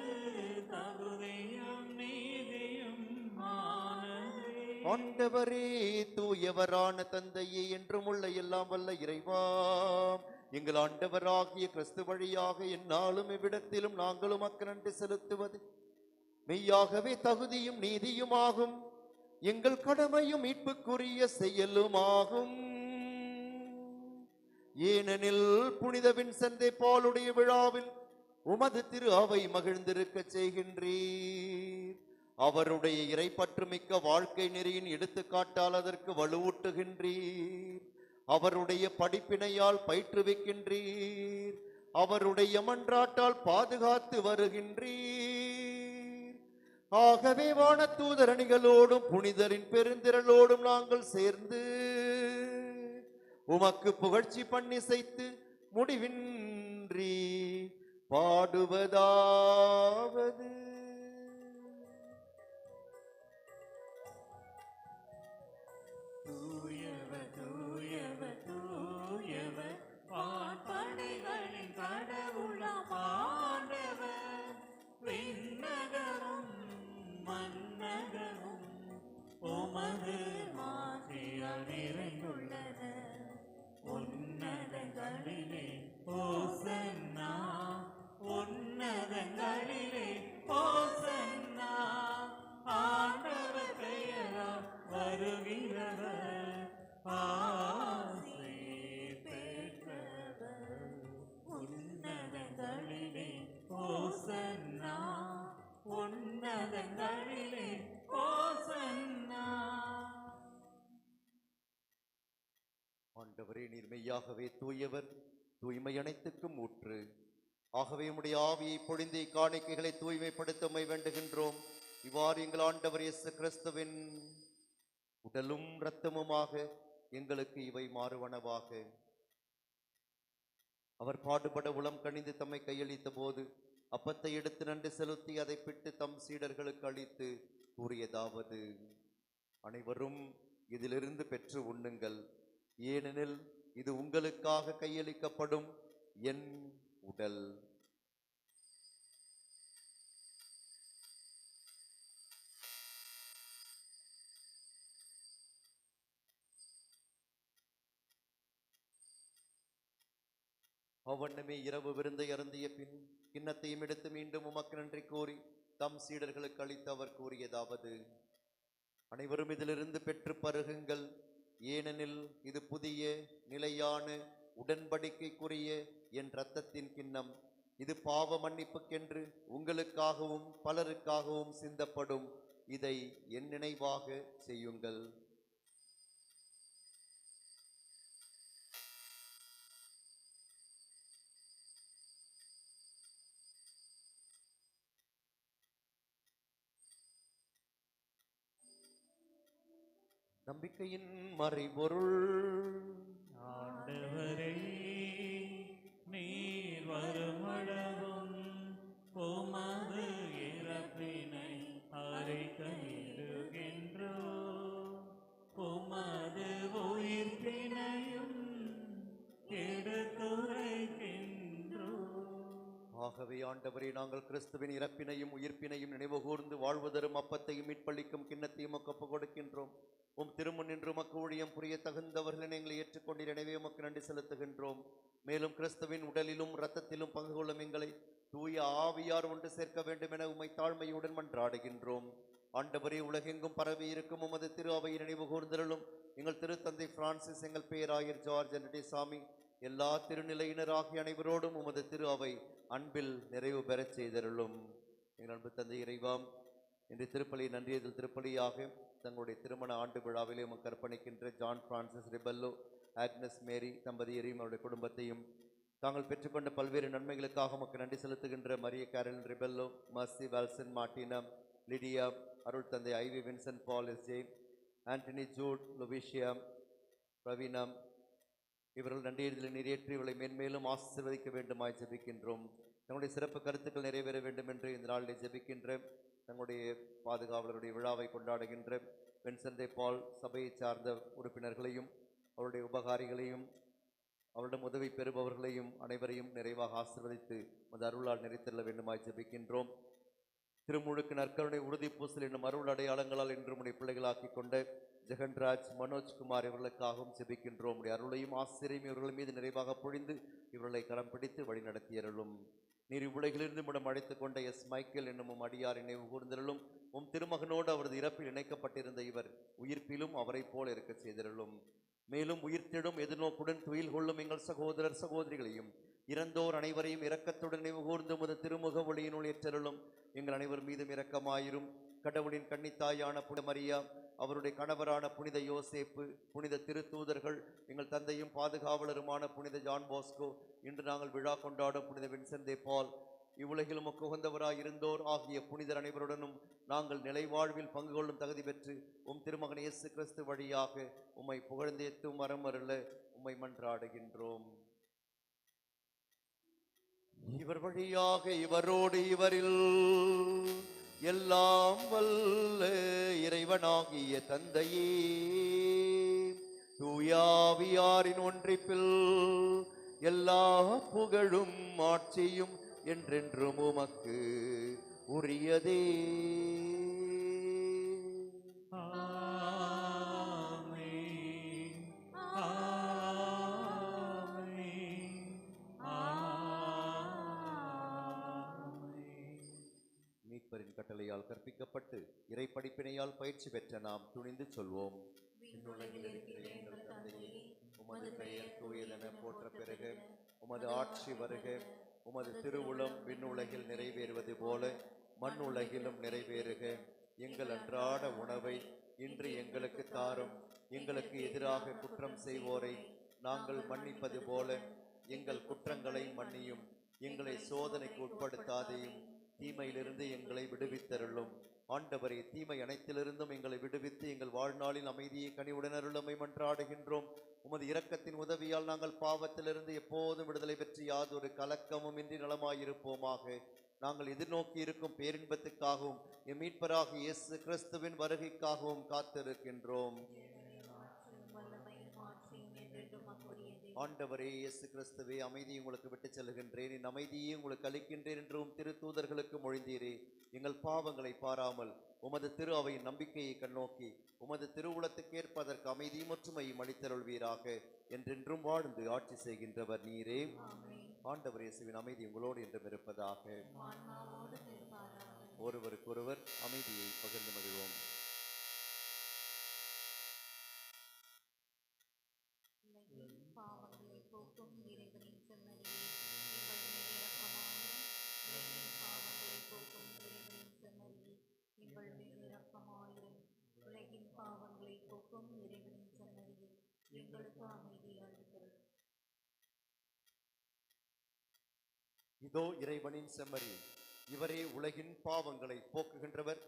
தகுதியும் நீதியும் ஆனதே. ஆண்டவரே, தூயவரான தந்தையே, என்றும் உள்ள எல்லாம் வல்ல இறைவா, எங்கள் ஆண்டவராகிய கிறிஸ்து வழியாக எந்நாளும் இவ்விடத்திலும் நாங்களும் உமக்கு நன்றி செலுத்துவது மெய்யாகவே தகுதியும் நீதியுமாகும். எங்கள் கடமையும் மீட்புக்குரிய செயலுமாகும். ஏனெனில் புனித வின்சென்ட் பாலுடைய விழாவில் உமது திரு அவை மகிழ்ந்திருக்க செய்கின்றீர். அவருடைய இறைப்பற்றுமிக்க வாழ்க்கை நெறியின் எடுத்துக்காட்டால் அதற்கு வலுவூட்டுகின்றீர். அவருடைய படிப்பினையால் பயிற்றுவிக்கின்றீர். அவருடைய மன்றாட்டால் பாதுகாத்து வருகின்றீர். ஆகவே வானதூதரணிகளோடும் புனிதரின் பெருந்திரளோடும் நாங்கள் சேர்ந்து உமக்கு புகழ்ச்சி பண்ணிசைத்து முடிவின்றி பாடுவதாவது: தூயவர் தூயவர் தூயவர், வான்படைகளின் கடவுளாம் ஆண்டவர். ஆண்டவரே, நீர் மெய்யாகவே தூயவர், தூய்மை அனைத்துக்கும் ஊற்று. ஆகவே உம்முடைய ஆவியை பொழிந்து காணிக்கைகளை தூய்மைப்படுத்த உம்மை வேண்டுகின்றோம். இவ்வாறு எங்கள் ஆண்டவர் இயேசு கிறிஸ்துவின் உடலும் இரத்தமுமாக எங்களுக்கு இவை மாறுவனவாக. அவர் பாடுபட உளம் கனிந்து தம்மை கையளித்த போது அப்பத்தை எடுத்து நன்றி செலுத்தி அதை பிட்டு தம் சீடர்களுக்கு அளித்து கூறியதாவது: அனைவரும் இதிலிருந்து பெற்று உண்ணுங்கள், ஏனெனில் இது உங்களுக்காக கையளிக்கப்படும் என் உடல். அவ்வண்ணமே இரவு விருந்தை அருந்திய பின் கிண்ணத்தையும் எடுத்து மீண்டும் உமக்கு நன்றி கூறி தம் சீடர்களுக்கு அளித்து அவர் கூறியதாவது: அனைவரும் இதிலிருந்து பெற்று பருகுங்கள், ஏனெனில் இது புதிய நிலையான உடன்படிக்கைக்குரிய என் இரத்தத்தின் கிண்ணம். இது பாவ மன்னிப்புக்கென்று உங்களுக்காகவும் பலருக்காகவும் சிந்தப்படும். இதை என் நினைவாக செய்யுங்கள். நம்பிக்கையின் மறைபொருள். ஆண்டவரே, நீர் வருமளவும் உமது இறப்பினை அறிக்கையிடுகின்றோம், உமது உயிர்ப்பினையும் எடுத்துரைக்கின்றோம். ஆகவே ஆண்டவரே, நாங்கள் கிறிஸ்துவின் இறப்பினையும் உயிர்ப்பினையும் நினைவுகூர்ந்து வாழ்வு தரும் அப்பத்தையும் மீட்பளிக்கும் கிண்ணத்தையும் ஒப்பு கொடுக்கின்றோம். உம் திருமுன் நின்று உமக்கு ஊழியம் புரிய தகுந்தவர்களை எங்களை ஏற்றுக்கொண்டீர். எனவே உமக்கு நன்றி செலுத்துகின்றோம். மேலும் கிறிஸ்துவின் உடலிலும் இரத்தத்திலும் பங்கு கொள்ளும் எங்களை தூய ஆவியார் ஒன்று சேர்க்க வேண்டும் என உம்மை தாழ்மையுடன் மன்றாடுகின்றோம். ஆண்டவரே, உலகெங்கும் பரவி இருக்கும் உமது திரு அவையை நினைவு கூர்ந்தருளும். எங்கள் திருத்தந்தை பிரான்சிஸ், எங்கள் பேராயர் ஜார்ஜ் அன்டி சாமி, எல்லா திருநிலையினராகிய அனைவரோடும் உமது திரு அவை அன்பில் நிறைவு பெறச் செய்தருளும். எங்கள் அன்பு தந்தை இறைவாம், இன்று திருப்பலி நன்றியதில் திருப்பலியாக தங்களுடைய திருமண ஆண்டு விழாவிலே உமக்கு அர்ப்பணிக்கின்ற John Francis Rebello, Agnes Mary தம்பதியரையும் அவருடைய குடும்பத்தையும் தாங்கள் பெற்றுக்கொண்ட பல்வேறு நன்மைகளுக்காக உமக்கு நன்றி செலுத்துகின்ற Maria Caroline Rebello, Mercy Walson Martina, Lydia, அருள் தந்தை Ivy Vincent Paul SJ, Antony Jude, Lovisia, Praveena, இவர்கள் நன்றியதில் நிறைவேற்றி இவர்களை மேன்மேலும் ஆசீர்வதிக்க வேண்டுமாய் ஜெபிக்கின்றோம். தங்களுடைய சிறப்பு கருத்துக்கள் நிறைவேற வேண்டும் என்று இந்த நாளிலே ஜெபிக்கின்ற தங்களுடைய பாதுகாவலருடைய விழாவை கொண்டாடுகின்ற வின்சென்ட் பால் சபையை சார்ந்த உறுப்பினர்களையும் அவருடைய உபகாரிகளையும் அவரிடம் உதவி பெறுபவர்களையும் அனைவரையும் நிறைவாக ஆசீர்வதித்து அந்த அருளால் நிறைத்தள்ள வேண்டுமாய் ஜெபிக்கின்றோம். திருமுழுக்கு நற்கருணை உறுதி பூசல் என்னும் அருள் அடையாளங்களால் இன்று உடைய பிள்ளைகளாக்கி கொண்ட ஜெகன்ராஜ், மனோஜ்குமார் இவர்களுக்காகவும் ஜெபிக்கின்றோம். உடைய அருளையும் ஆசிரியையும் இவர்கள் மீது நிறைவாக பொழிந்து இவர்களை கரம் பிடித்து வழிநடத்தியருளும். நீர் இவ்வுலகிலிருந்து முடம் அழைத்துக் கொண்ட எஸ் மைக்கேல் என்னும் அடியார் நினைவு கூர்ந்தருளும். உம் திருமகனோடு அவரது இறப்பில் இணைக்கப்பட்டிருந்த இவர் உயிர்ப்பிலும் அவரை போல இருக்க செய்தருளும். மேலும் உயிர்த்திடும் எதிர்நோக்குடன் துயில் கொள்ளும் எங்கள் சகோதரர் சகோதரிகளையும் இறந்தோர் அனைவரையும் இரக்கத்துடன் நினைவு கூர்ந்து உமது திருமுக ஒளியினுள் ஏற்றருளும். எங்கள் அனைவர் மீதும் இரக்கமாயிரும். கடவுளின் கன்னித்தாயான புனித மரியா, அவருடைய கணவரான புனித யோசேப்பு, புனித திருத்தூதர்கள், எங்கள் தந்தையும் பாதுகாவலருமான புனித ஜான் பாஸ்கோ, இன்று நாங்கள் விழா கொண்டாடும் புனித வின்சென்ட் பால், இவ்வுலகில் உமக்கு உகந்தவராய் இருந்தோர் ஆகிய புனிதர் அனைவருடனும் நாங்கள் நிலைவாழ்வில் பங்கு கொள்ளும் தகுதி பெற்று உம் திருமகன் இயேசு கிறிஸ்து வழியாக உம்மை புகழ்ந்தேத்தும் வரம் அருள உம்மை மன்றாடுகின்றோம். இவர் வழியாக இவரோடு இவரில் எல்லாம் வல்ல இறைவனாகிய தந்தையே, தூயாவியாரின் ஒன்றிப்பில் எல்லா புகழும் ஆட்சியும் என்றென்றும் உமக்கு உரியதே. ஆமென். ஆமென். ஆமென். மீட்பரின் கட்டளையால் கற்பிக்கப்பட்டு இறை படிப்பினையால் பயிற்சி பெற்ற நாம் துணிந்து சொல்வோம். விண்ணுலகில் இருக்கிற எங்கள் தந்தையே, உமது பெயர் தூயதென போற்ற பெருக, உமது ஆட்சி வருக, உமது திருவுளம் விண்ணுலகில் நிறைவேறுவது போல மண்ணுலகிலும் நிறைவேறுக. எங்கள் அன்றாட உணவை இன்று எங்களுக்கு தாரும். எங்களுக்கு எதிராக குற்றம் செய்வோரை நாங்கள் மன்னிப்பது போல எங்கள் குற்றங்களை மன்னியும். எங்களை சோதனைக்கு உட்படுத்தாதேயும், தீமையிலிருந்து எங்களை விடுவித்தருளும். ஆண்டவரே, தீமை அனைத்திலிருந்தும் எங்களை விடுவித்து எங்கள் வாழ்நாளில் அமைதியை கனிவுடன் அருளுமை மன்றாடுகின்றோம். உமது இரக்கத்தின் உதவியால் நாங்கள் பாவத்திலிருந்து எப்போதும் விடுதலை பெற்று யாதொரு கலக்கமும் இன்றி நலமாயிருப்போமாக. நாங்கள் எதிர்நோக்கி இருக்கும் பேரின்பத்துக்காகவும் எம் மீட்பராக இயேசு கிறிஸ்துவின் வருகைக்காகவும் காத்திருக்கின்றோம். ஆண்டவரே இயேசு கிறிஸ்துவே, அமைதி உங்களுக்கு விட்டு செல்கின்றேன், என் அமைதியை உங்களுக்கு அளிக்கின்றேன் என்றும் திருத்தூதர்களுக்கு மொழிந்தீரே. எங்கள் பாவங்களை பாராமல் உமது திரு அவையின் நம்பிக்கையை கண்ணோக்கி உமது திருவுளத்துக்கேற்ப அதற்கு அமைதியும் ஒற்றுமையும் அளித்தருள்வீராக. என்றென்றும் வாழ்ந்து ஆட்சி செய்கின்றவர் நீரே. ஆண்டவர் இயேசுவின் அமைதி உங்களோடு என்றும் இருப்பதாக. ஒருவருக்கொருவர் அமைதியை பகிர்ந்து மகிழ்வோம். பாவங்களை போக்கும் இறைவனின் செம்மறியே, எங்கள் மேல் இரக்கமாயிரும். உலகின் பாவங்களை போக்கும் இறைவனின் செம்மறியே, எங்கள் மேல் இரக்கமாயிரும். உலகின் பாவங்களை போக்கும் இறைவனின் செம்மறியே, எங்களுக்கு அமைதி அளித்தருளும். இதோ இறைவனின் செம்மறி, இவரே உலகின் பாவங்களை போக்குகின்றவர்.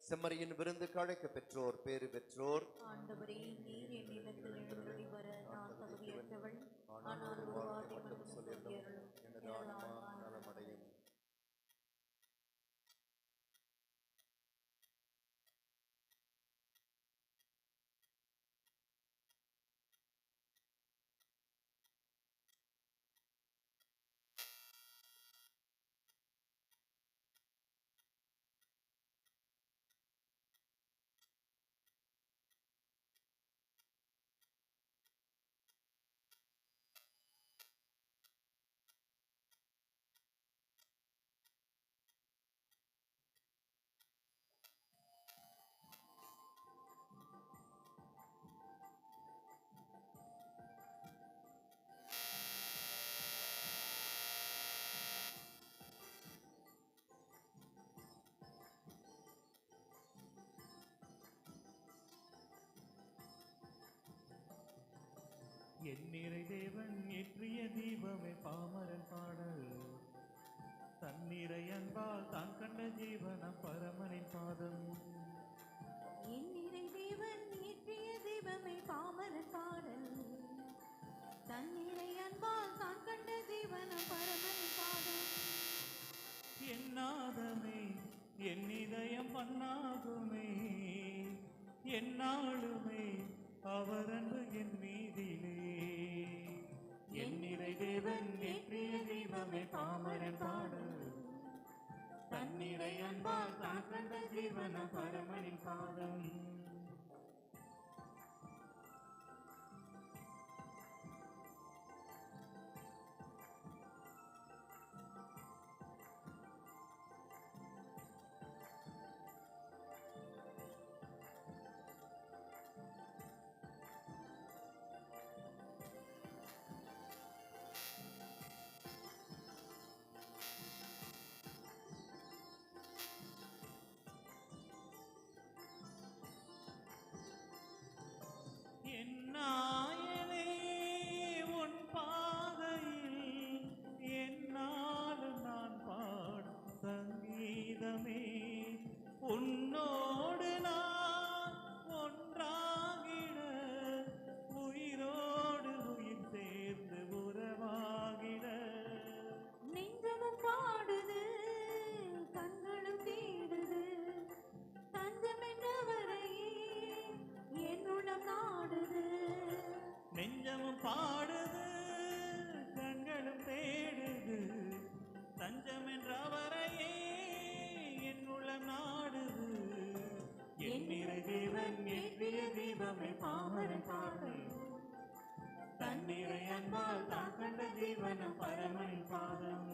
செம்மறியின் விருந்துக்கு அழைக்க பெற்றோர் பேறு பெற்றோர். ஆண்டவரே, நீர் என்னிடத்தில் எழுந்தருளி வர நான் தகுதியற்றவள். ஆனால் ஒரு வார்த்தை மட்டும் சொல்லியருளும், எனது ஆன்மா நலமடையும். எண்ணிறை தேவன் ஏற்றிய தீபமே பாமரன் பாடல். தன்னிறை அன்பால் தான் கண்ட ஜீவன பரமனின் பாதம். என்னிறை தேவன் ஏற்றிய தீபமே பாமரன் பாடல். தன்னிறை அன்பால் தான் கண்ட ஜீவன பரமனின் பாதம். என்னாதமே என் இதயம் பண்ணாகுமே, என்னாலுமே அவர் அன்பு என் மீதிலே. என்னிறை தேவன் ஏற்றிய தீபமே பாமரன் பாடல். தன்னிறை அன்பால் தான் கண்ட ஜீவன பரமனின் பாதம். என்னாயனே உன் பாதையில் என்னாலும் நான் பாடும் சங்கீதமே. உன்னோடு நான் ஒன்றாகிட, உயிரோடு உயிர் சேர்ந்து உறவாகிட. நெஞ்சமும் பாடுது, கண்களும் தேடுது, தஞ்சமென்றவரை என்னுடம் நாடுது. நெஞ்சமும் பாடுது, கண்களும் தேடுது, தஞ்சம் என்றவரையே என் உளம் நாடுது. என்னிறை தேவன் ஏற்றிய தீபமே பாமரன் பாடல். தன்னிறை அன்பால் தான் கண்ட ஜீவன பரமனின் பாதம்.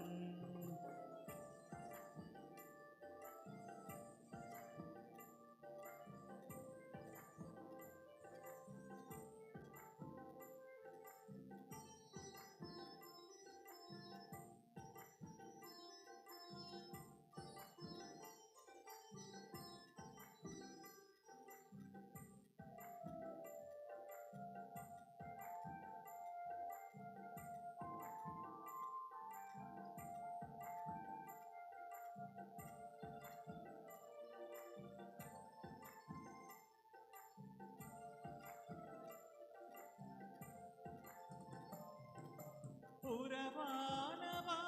உறவானவா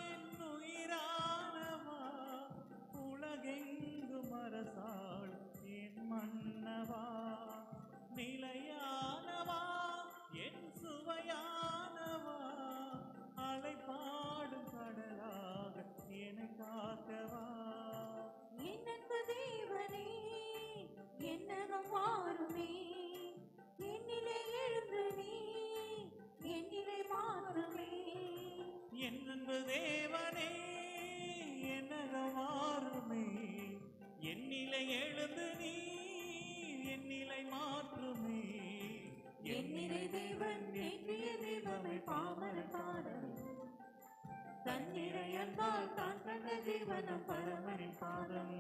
என் உயிரானவா, உலகெங்கும் அரசாள் என் மன்னவா, நிலையானவா என் சுவையானவா, அலைபாடும் கடலாக என்னை காக்கவா. என் அன்பு தேவனே என்னகம் மாறுமே, என்னிலே எழுந்து நீ என்னிலே மாறுமே. என் அன்பு தேவனே என்னகம் மாறுமே, என்னிலை எழுந்து நீ என்னிலை மாற்றுமே. என்னிலே தேவன் ஏற்றிய தீபமே பாமரன் பாடல், தன்னிறை அன்பால் தான் கண்ட ஜீவனம் பரமனின் பாதம்.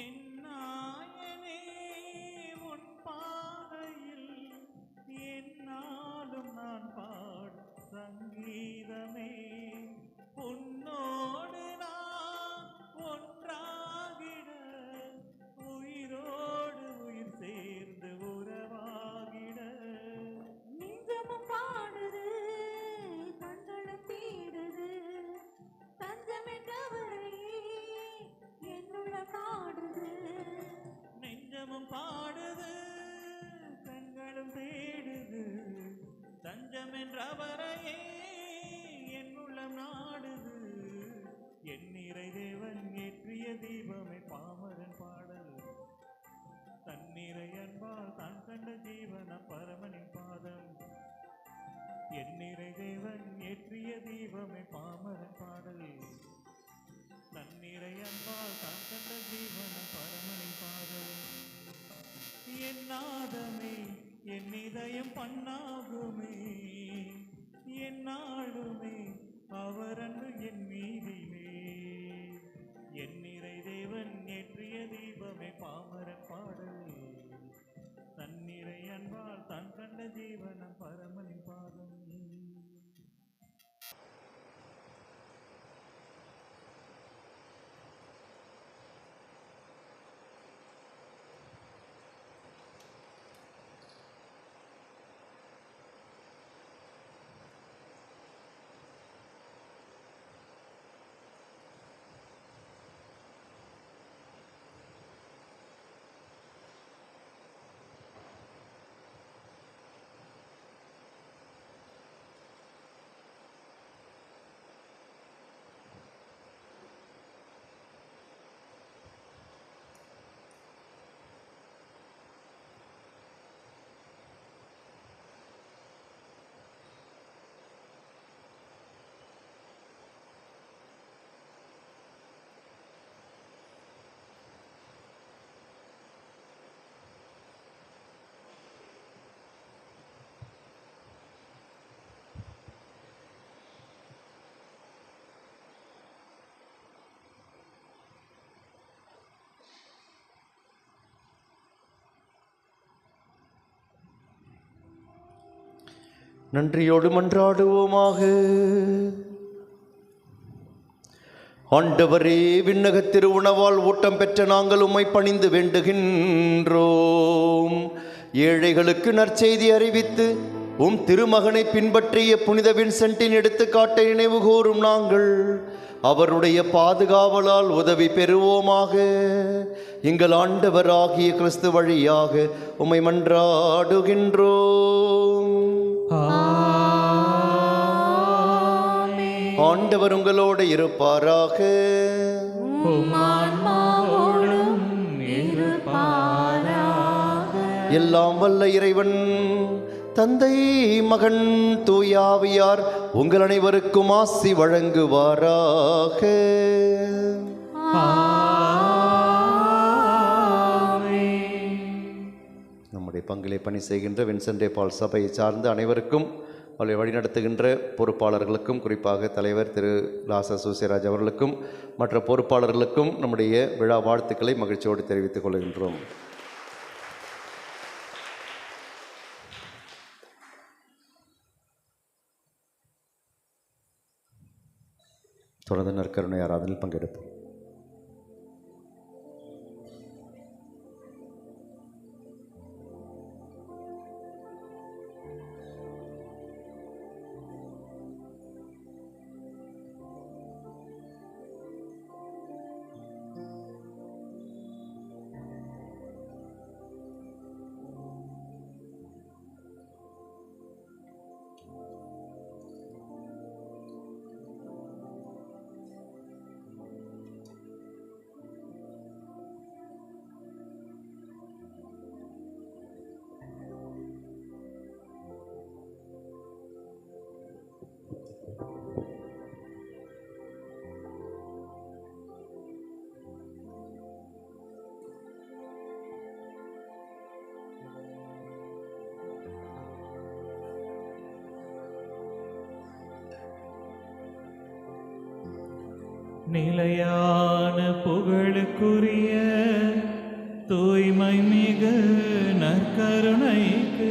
என் நாயனே உன் பாதையில் என்னாலும் நான் பாடும் சங்கீதமே, உன்னோடு நான் ஒன்றாகிட, உயிரோடு உயிர் சேர்ந்து உறவாகிட. நெஞ்சமும் பாடுது கண்களும் தேடுது, தஞ்சமென்றவரையே என்னுள்ள காடுது. நெஞ்சமும் பாடுது கண்களும் தேடுது, தஞ்சம் என்றவரையே என் உள்ளம் நாடுது. என் நிறை தேவன் ஏற்றிய தீபமே பாமரன் பாடல், தன்னிறை அன்பால் தான் கண்ட ஜீவன பரமனின் பாதம். என் நிறை தேவன் ஏற்றிய தீபமே பாமரன் பாடல், தன்னிறை அன்பால் தான் கண்ட ஜீவன பரமனின் பாதல். என் நாதமே என் இதயம் பண்ணாகுமே, என் நாடுமே அவர் அன்பு என் மீதிலே. என் நிறை தேவன் ஏற்றிய தீபமே பாமரன் பாடல், தன்னிறை அன்பால் தான் கண்ட ஜீவன பரமனின் பாதம். நன்றியோடு மன்றாடுவோமாக. ஆண்டவரே, விண்ணகத் திருவுணவால் ஊட்டம் பெற்ற நாங்கள் உம்மை பணிந்து வேண்டுகின்றோம். ஏழைகளுக்கு நற்செய்தி அறிவித்து உம் திருமகனை பின்பற்றிய புனித வின்சென்ட்டின் எடுத்துக்காட்டை நினைவு கூறும் நாங்கள் அவருடைய பாதுகாவலால் உதவி பெறுவோமாக. எங்கள் ஆண்டவராகிய கிறிஸ்து வழியாக உம்மை மன்றாடுகின்றோம். ஆண்டவர் உங்களோடு இருப்பாராக. எல்லாம் வல்ல இறைவன் தந்தை, மகன், தூயாவியார் உங்கள் அனைவருக்கும் ஆசி வழங்குவாராக. பங்கிலே பணி செய்கின்ற வின்சென்ட் டே பால் சபையை சார்ந்த அனைவருக்கும், அவளை வழிநடத்துகின்ற பொறுப்பாளர்களுக்கும், குறிப்பாக தலைவர் திரு லாசா சூசிராஜ் அவர்களுக்கும் மற்ற பொறுப்பாளர்களுக்கும் நம்முடைய விழா வாழ்த்துக்களை மகிழ்ச்சியோடு தெரிவித்துக் கொள்கின்றோம். தொடர்ந்து நற்கருணை ஆராதனையில் பங்கெடுப்போம். நிலையான புகழுக்குரிய தூய்மை மிகு நற்கருணைக்கு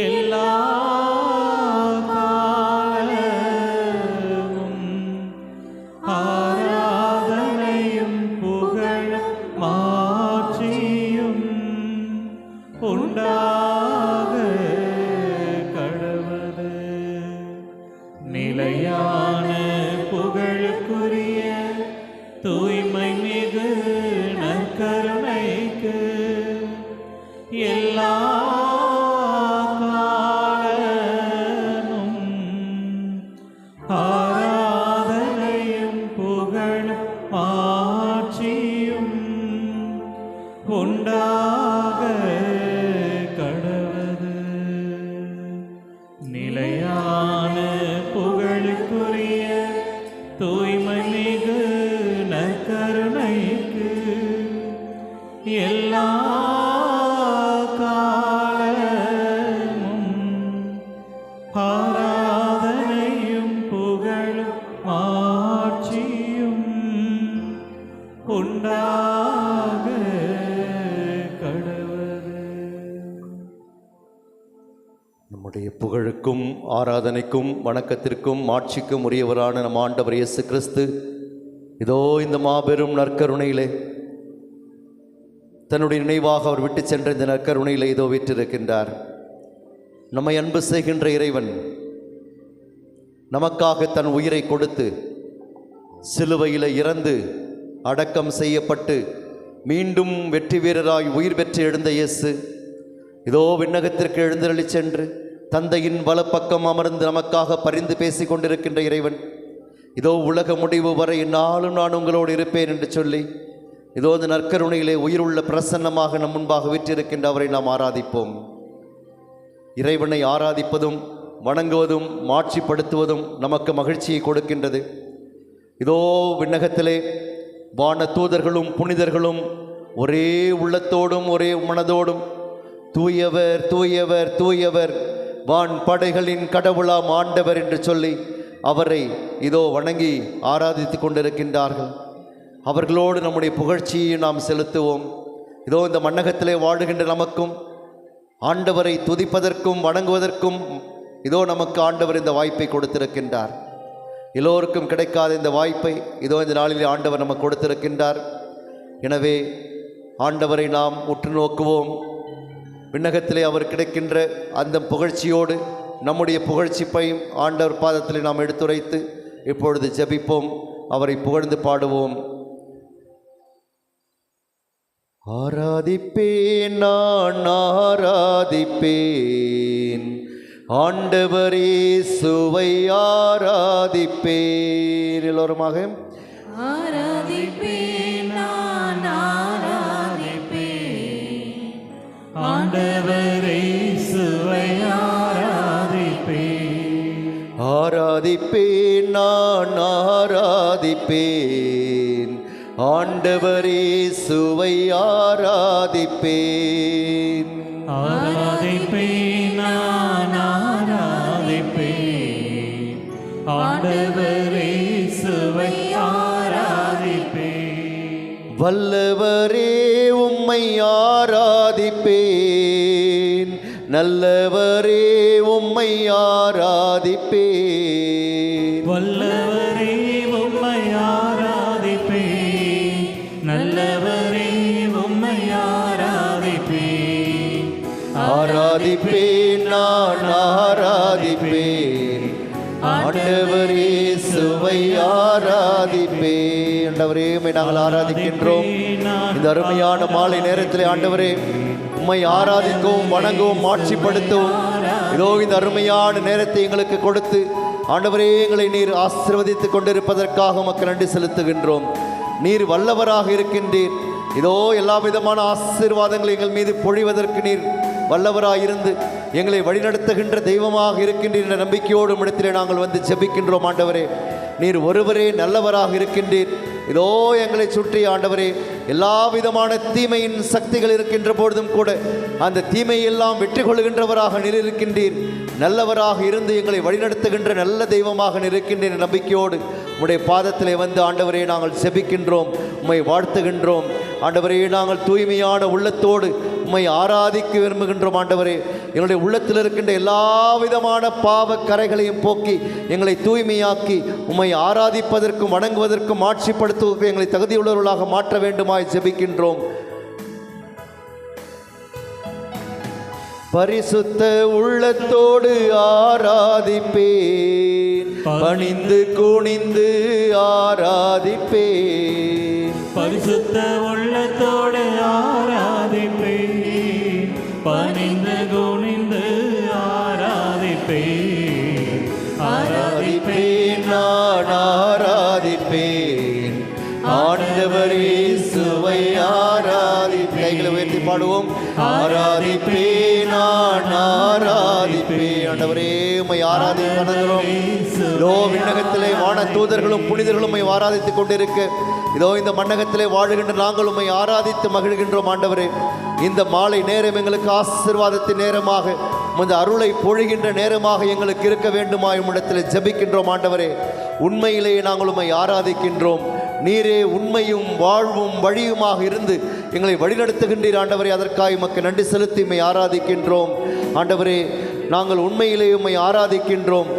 எல்லா காலமும் ஆராதனையும் புகழும் மாட்சியும் உண்டாக கடவது. நிலையான புகழுக்குரிய தூய்மை மிகு நற்கருணைக்கு எல்லா காலமும் ஆராதனையும் புகழும் மாட்சியும் உண்டாக கடவது. நிலையான புகழுக்குரிய தூய்மை மிகு நற்கருணைக்கு எல்லா காலமும் ஆராதனையும் புகழும் மாட்சியும் உண்டாக கடவது. நம்முடைய புகழுக்கும் ஆராதனைக்கும் வணக்கத்திற்கும் மாட்சிக்கும் உரியவரான நம் ஆண்டவர் இயேசு கிறிஸ்து இதோ இந்த மாபெரும் நற்கருணையிலே தன்னுடைய நினைவாக அவர் விட்டு சென்ற இந்த நற்கருணையிலே இதோ வீற்றிருக்கின்றார். நம்மை அன்பு செய்கின்ற இறைவன் நமக்காக தன் உயிரை கொடுத்து சிலுவையில் இறந்து அடக்கம் செய்யப்பட்டு மீண்டும் வெற்றி வீரராய் உயிர் பெற்று எழுந்த இயேசு இதோ விண்ணகத்திற்கு எழுந்தருளி சென்று தந்தையின் வலப்பக்கம் அமர்ந்து நமக்காக பரிந்து பேசிக் கொண்டிருக்கின்ற இறைவன் இதோ உலக முடிவு வரை நாளும் நான் உங்களோடு இருப்பேன் என்று சொல்லி இதோ இந்த நற்கருணையிலே உயிருள்ள பிரசன்னமாக நம் முன்பாக வீற்றிருக்கின்ற அவரை நாம் ஆராதிப்போம். இறைவனை ஆராதிப்பதும் வணங்குவதும் மாட்சிப்படுத்துவதும் நமக்கு மகிழ்ச்சியை கொடுக்கின்றது. இதோ விண்ணகத்திலே வான தூதர்களும் புனிதர்களும் ஒரே உள்ளத்தோடும் ஒரே மனதோடும் தூயவர் தூயவர் தூயவர் வான் படைகளின் கடவுளாம் ஆண்டவர் என்று சொல்லி அவரை இதோ வணங்கி ஆராதித்து கொண்டிருக்கின்றார்கள். அவர்களோடு நம்முடைய புகழ்ச்சியை நாம் செலுத்துவோம். இதோ இந்த மண்ணகத்திலே வாழுகின்ற நமக்கும் ஆண்டவரை துதிப்பதற்கும் வணங்குவதற்கும் இதோ நமக்கு ஆண்டவர் இந்த வாய்ப்பை கொடுத்திருக்கின்றார். எல்லோருக்கும் கிடைக்காத இந்த வாய்ப்பை இதோ இந்த நாளிலே ஆண்டவர் நமக்கு கொடுத்திருக்கின்றார். எனவே ஆண்டவரை நாம் உற்று நோக்குவோம். விண்ணகத்திலே அவர் கிடைக்கின்ற அந்த புகழ்ச்சியோடு நம்முடைய புகழ்ச்சிப்பையும் ஆண்டவர் பாதத்திலே நாம் எடுத்துரைத்து இப்பொழுது ஜெபிப்போம். அவரை புகழ்ந்து பாடுவோம். ஆராதிப்பேன் நான் ஆராதிப்பேன் ஆண்டவர் இயேசுவை ஆராதிப்பேன். எல்லோருமாக ஆராதிப்பேன் நான் ஆராதிப்பேன் ஆண்டவர் இயேசுவை ஆராதிப்பேன். ஆராதிப்பேன் நான் ஆராதிப்பேன் ஆண்டவர் இயேசுவை ஆராதிப்பேன். ஆண்டவரே சுவை ஆராதிப்பேன். வல்லவரே உம்மை ஆராதிப்பேன், நல்லவரே உம்மை ஆராதிப்பேன். வல்லவரே உம்மை ஆராதிப்பேன், நல்லவரே உம்மை ஆராதிப்பேன். ஆராதிப்பேன், நான் ஆராதிப்பேன், ஆண்டவரே சுவை ஆராதிப்பேன். ஆண்டவரே உம்மை நாங்கள் ஆராதிக்கின்றோம். இந்த அருமையான மாலை நேரத்திலே ஆண்டவரே உம்மை ஆராதிக்கவும் வணங்கவும் மாட்சிப்படுத்தவும் இதோ இந்த அருமையான நேரத்தை எங்களுக்கு கொடுத்து ஆண்டவரே எங்களை நீர் ஆசீர்வதித்துக் கொண்டிருப்பதற்காக உமக்கு நன்றி செலுத்துகின்றோம். நீர் வல்லவராக இருக்கின்றீர். இதோ எல்லா விதமான ஆசீர்வாதங்களை எங்கள் மீது பொழிவதற்கு நீர் வல்லவராயிருந்து எங்களை வழிநடத்துகின்ற தெய்வமாக இருக்கின்ற என்ற நம்பிக்கையோடு இடத்திலே நாங்கள் வந்து ஜெபிக்கின்றோம். ஆண்டவரே நீர் ஒருவரே நல்லவராக இருக்கின்றீர். இதோ எங்களை சுற்றி ஆண்டவரே எல்லா விதமான தீமையின் சக்திகள் இருக்கின்ற பொழுதும் கூட அந்த தீமையெல்லாம் வெற்றி கொள்கின்றவராக நீர் இருக்கின்றீர். நல்லவராக இருந்து எங்களை வழிநடத்துகின்ற நல்ல தெய்வமாக இருக்கின்ற நம்பிக்கையோடு உம்முடைய பாதத்திலே வந்து ஆண்டவரே நாங்கள் ஜெபிக்கின்றோம், உம்மை வாழ்த்துகின்றோம். ஆண்டவரே நாங்கள் தூய்மையான உள்ளத்தோடு உம்மை ஆராதிக்க விரும்புகின்றோம். ஆண்டவரே எங்களுடைய உள்ளத்தில் இருக்கின்ற எல்லா விதமான பாவ கரைகளையும் போக்கி எங்களை தூய்மையாக்கி உம்மை ஆராதிப்பதற்கும் வணங்குவதற்கும் ஆட்சிப்படுத்துவதற்கும் எங்களை தகுதியுள்ளவர்களாக மாற்ற வேண்டுமாய் ஜெபிக்கின்றோம். பரிசுத்த உள்ளத்தோடு ஆராதிப்பேன், பணிந்து குனிந்து ஆராதிப்பேன். பரிசுத்த உள்ளத்தோடு ஆராதிப்பேன், பணிந்து குனிந்து ஆராதிப்பேன். ஆராதிப்பேன், நான் ஆராதிப்பேன், ஆண்டவரே சுவை ஆராதிப்பேன். கைகளை உயர்த்தி பாடுவோம். ஆராதிப்பேன், நான் ஆராதிப்பேன். ஆண்டவரே உம்மை ஆராதிக்கிறோம். இதோ விண்ணகத்திலே வான தூதர்களும் புனிதர்களும் உம்மை ஆராதித்துக் கொண்டிருக்க இதோ இந்த மண்ணகத்திலே வாழுகின்ற நாங்கள் உம்மை ஆராதித்து மகிழ்கின்றோம். ஆண்டவரே இந்த மாலை நேரம் எங்களுக்கு ஆசீர்வாதத்தின் நேரமாக இந்த அருளை பொழிகின்ற நேரமாக எங்களுக்கு இருக்க வேண்டுமா உம்மிடத்தில் ஜெபிக்கின்றோம். ஆண்டவரே உண்மையிலேயே நாங்கள் உம்மை ஆராதிக்கின்றோம். நீரே உண்மையும் வாழ்வும் வழியுமாக இருந்து எங்களை வழிநடத்துகின்றீர். ஆண்டவரே அதற்காக உமக்கு நன்றி செலுத்தி உம்மை ஆராதிக்கின்றோம். ஆண்டவரே நாங்கள் உண்மையிலே உம்மை ஆராதிக்கின்றோம்.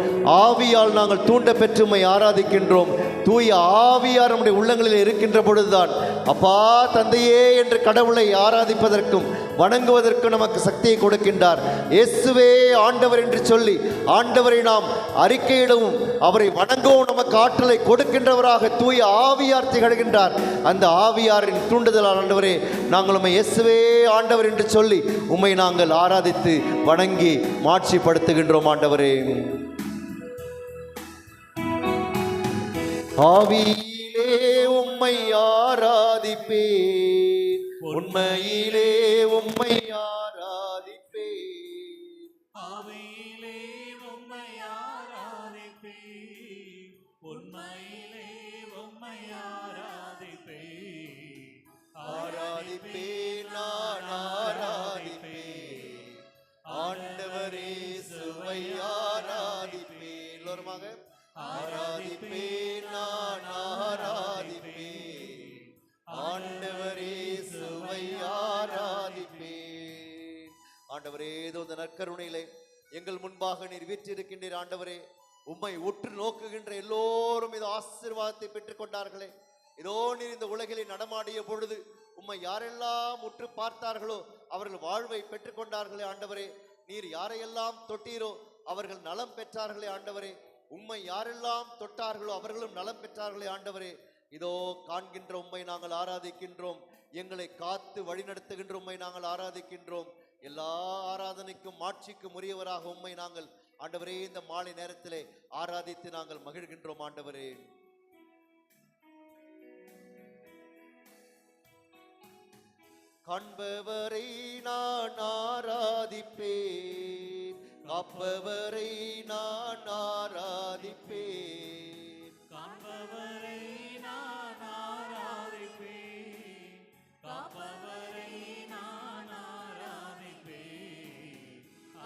ஆவியால் நாங்கள் தூண்ட பெற்று உம்மை ஆராதிக்கின்றோம். தூய ஆவியார் நம்முடைய உள்ளங்களில் இருக்கின்ற பொழுதுதான் அப்பா தந்தையே என்று கடவுளை ஆராதிப்பதற்கும் வணங்குவதற்கும் நமக்கு சக்தியை கொடுக்கின்றார். இயேசுவே ஆண்டவர் என்று சொல்லி ஆண்டவரை நாம் அறிக்கையிடவும் அவரை வணங்கவும் நமக்கு ஆற்றலை கொடுக்கின்றவராக தூய ஆவியார் திகழ்கின்றார். அந்த ஆவியாரின் தூண்டுதலால் ஆண்டவரே நாங்கள் உம்மை இயேசுவே ஆண்டவர் என்று சொல்லி உம்மை நாங்கள் ஆராதித்து வணங்கி மாட்சிப்படுத்துகின்றோம். ஆண்டவரே ஆவியிலே உம்மை ஆராதிப்பேன், உண்மையிலே உம்மை ஆராதிப்பேன். ஆவியிலே உம்மை ஆராதிப்பேன், உண்மையிலே உம்மை ஆராதிப்பேன். ஆராதிப்பேன், நான் ஆராதிப்பேன், ஆண்டவரே சுவை ஆராதிப்பேன். எல்லோருமாக ஆராதிப்பேன், நான் ஆராதிப்பேன், ஆண்டவரே சுவை ஆராதிப்பேன். ஆண்டவரே ஏதோ இந்த நற்கருணையிலே எங்கள் முன்பாக நீர் வீற்றிருக்கின்றீர். ஆண்டவரே உம்மை உற்று நோக்குகின்ற எல்லோரும் இது ஆசீர்வாதத்தை பெற்றுக் கொண்டார்களே. இதோ நீர் இந்த உலகிலே நடமாடிய பொழுது உம்மை யாரெல்லாம் உற்று பார்த்தார்களோ அவர்கள் வாழ்வை பெற்றுக் கொண்டார்களே. ஆண்டவரே நீர் யாரையெல்லாம் தொட்டீரோ அவர்கள் நலம் பெற்றார்களே. ஆண்டவரே உம்மை யாரெல்லாம் தொட்டார்களோ அவர்களும் நலம் பெற்றார்களே. ஆண்டவரே இதோ காண்கின்ற உம்மை நாங்கள் ஆராதிக்கின்றோம். எங்களை காத்து வழிநடத்துகின்ற உம்மை நாங்கள் ஆராதிக்கின்றோம். எல்லா ஆராதனைக்கும் மாட்சிக்கும் உரியவராக உம்மை நாங்கள் ஆண்டவரே இந்த மாலை நேரத்திலே ஆராதித்து நாங்கள் மகிழ்கின்றோம். ஆண்டவரே காண்பவரை நான் ஆராதிப்பேன், காப்பவரை நான் ஆராதிப்பேன். காண்பவரை நான் ஆராதிப்பேன், காப்பவரை நான் ஆராதிப்பேன்.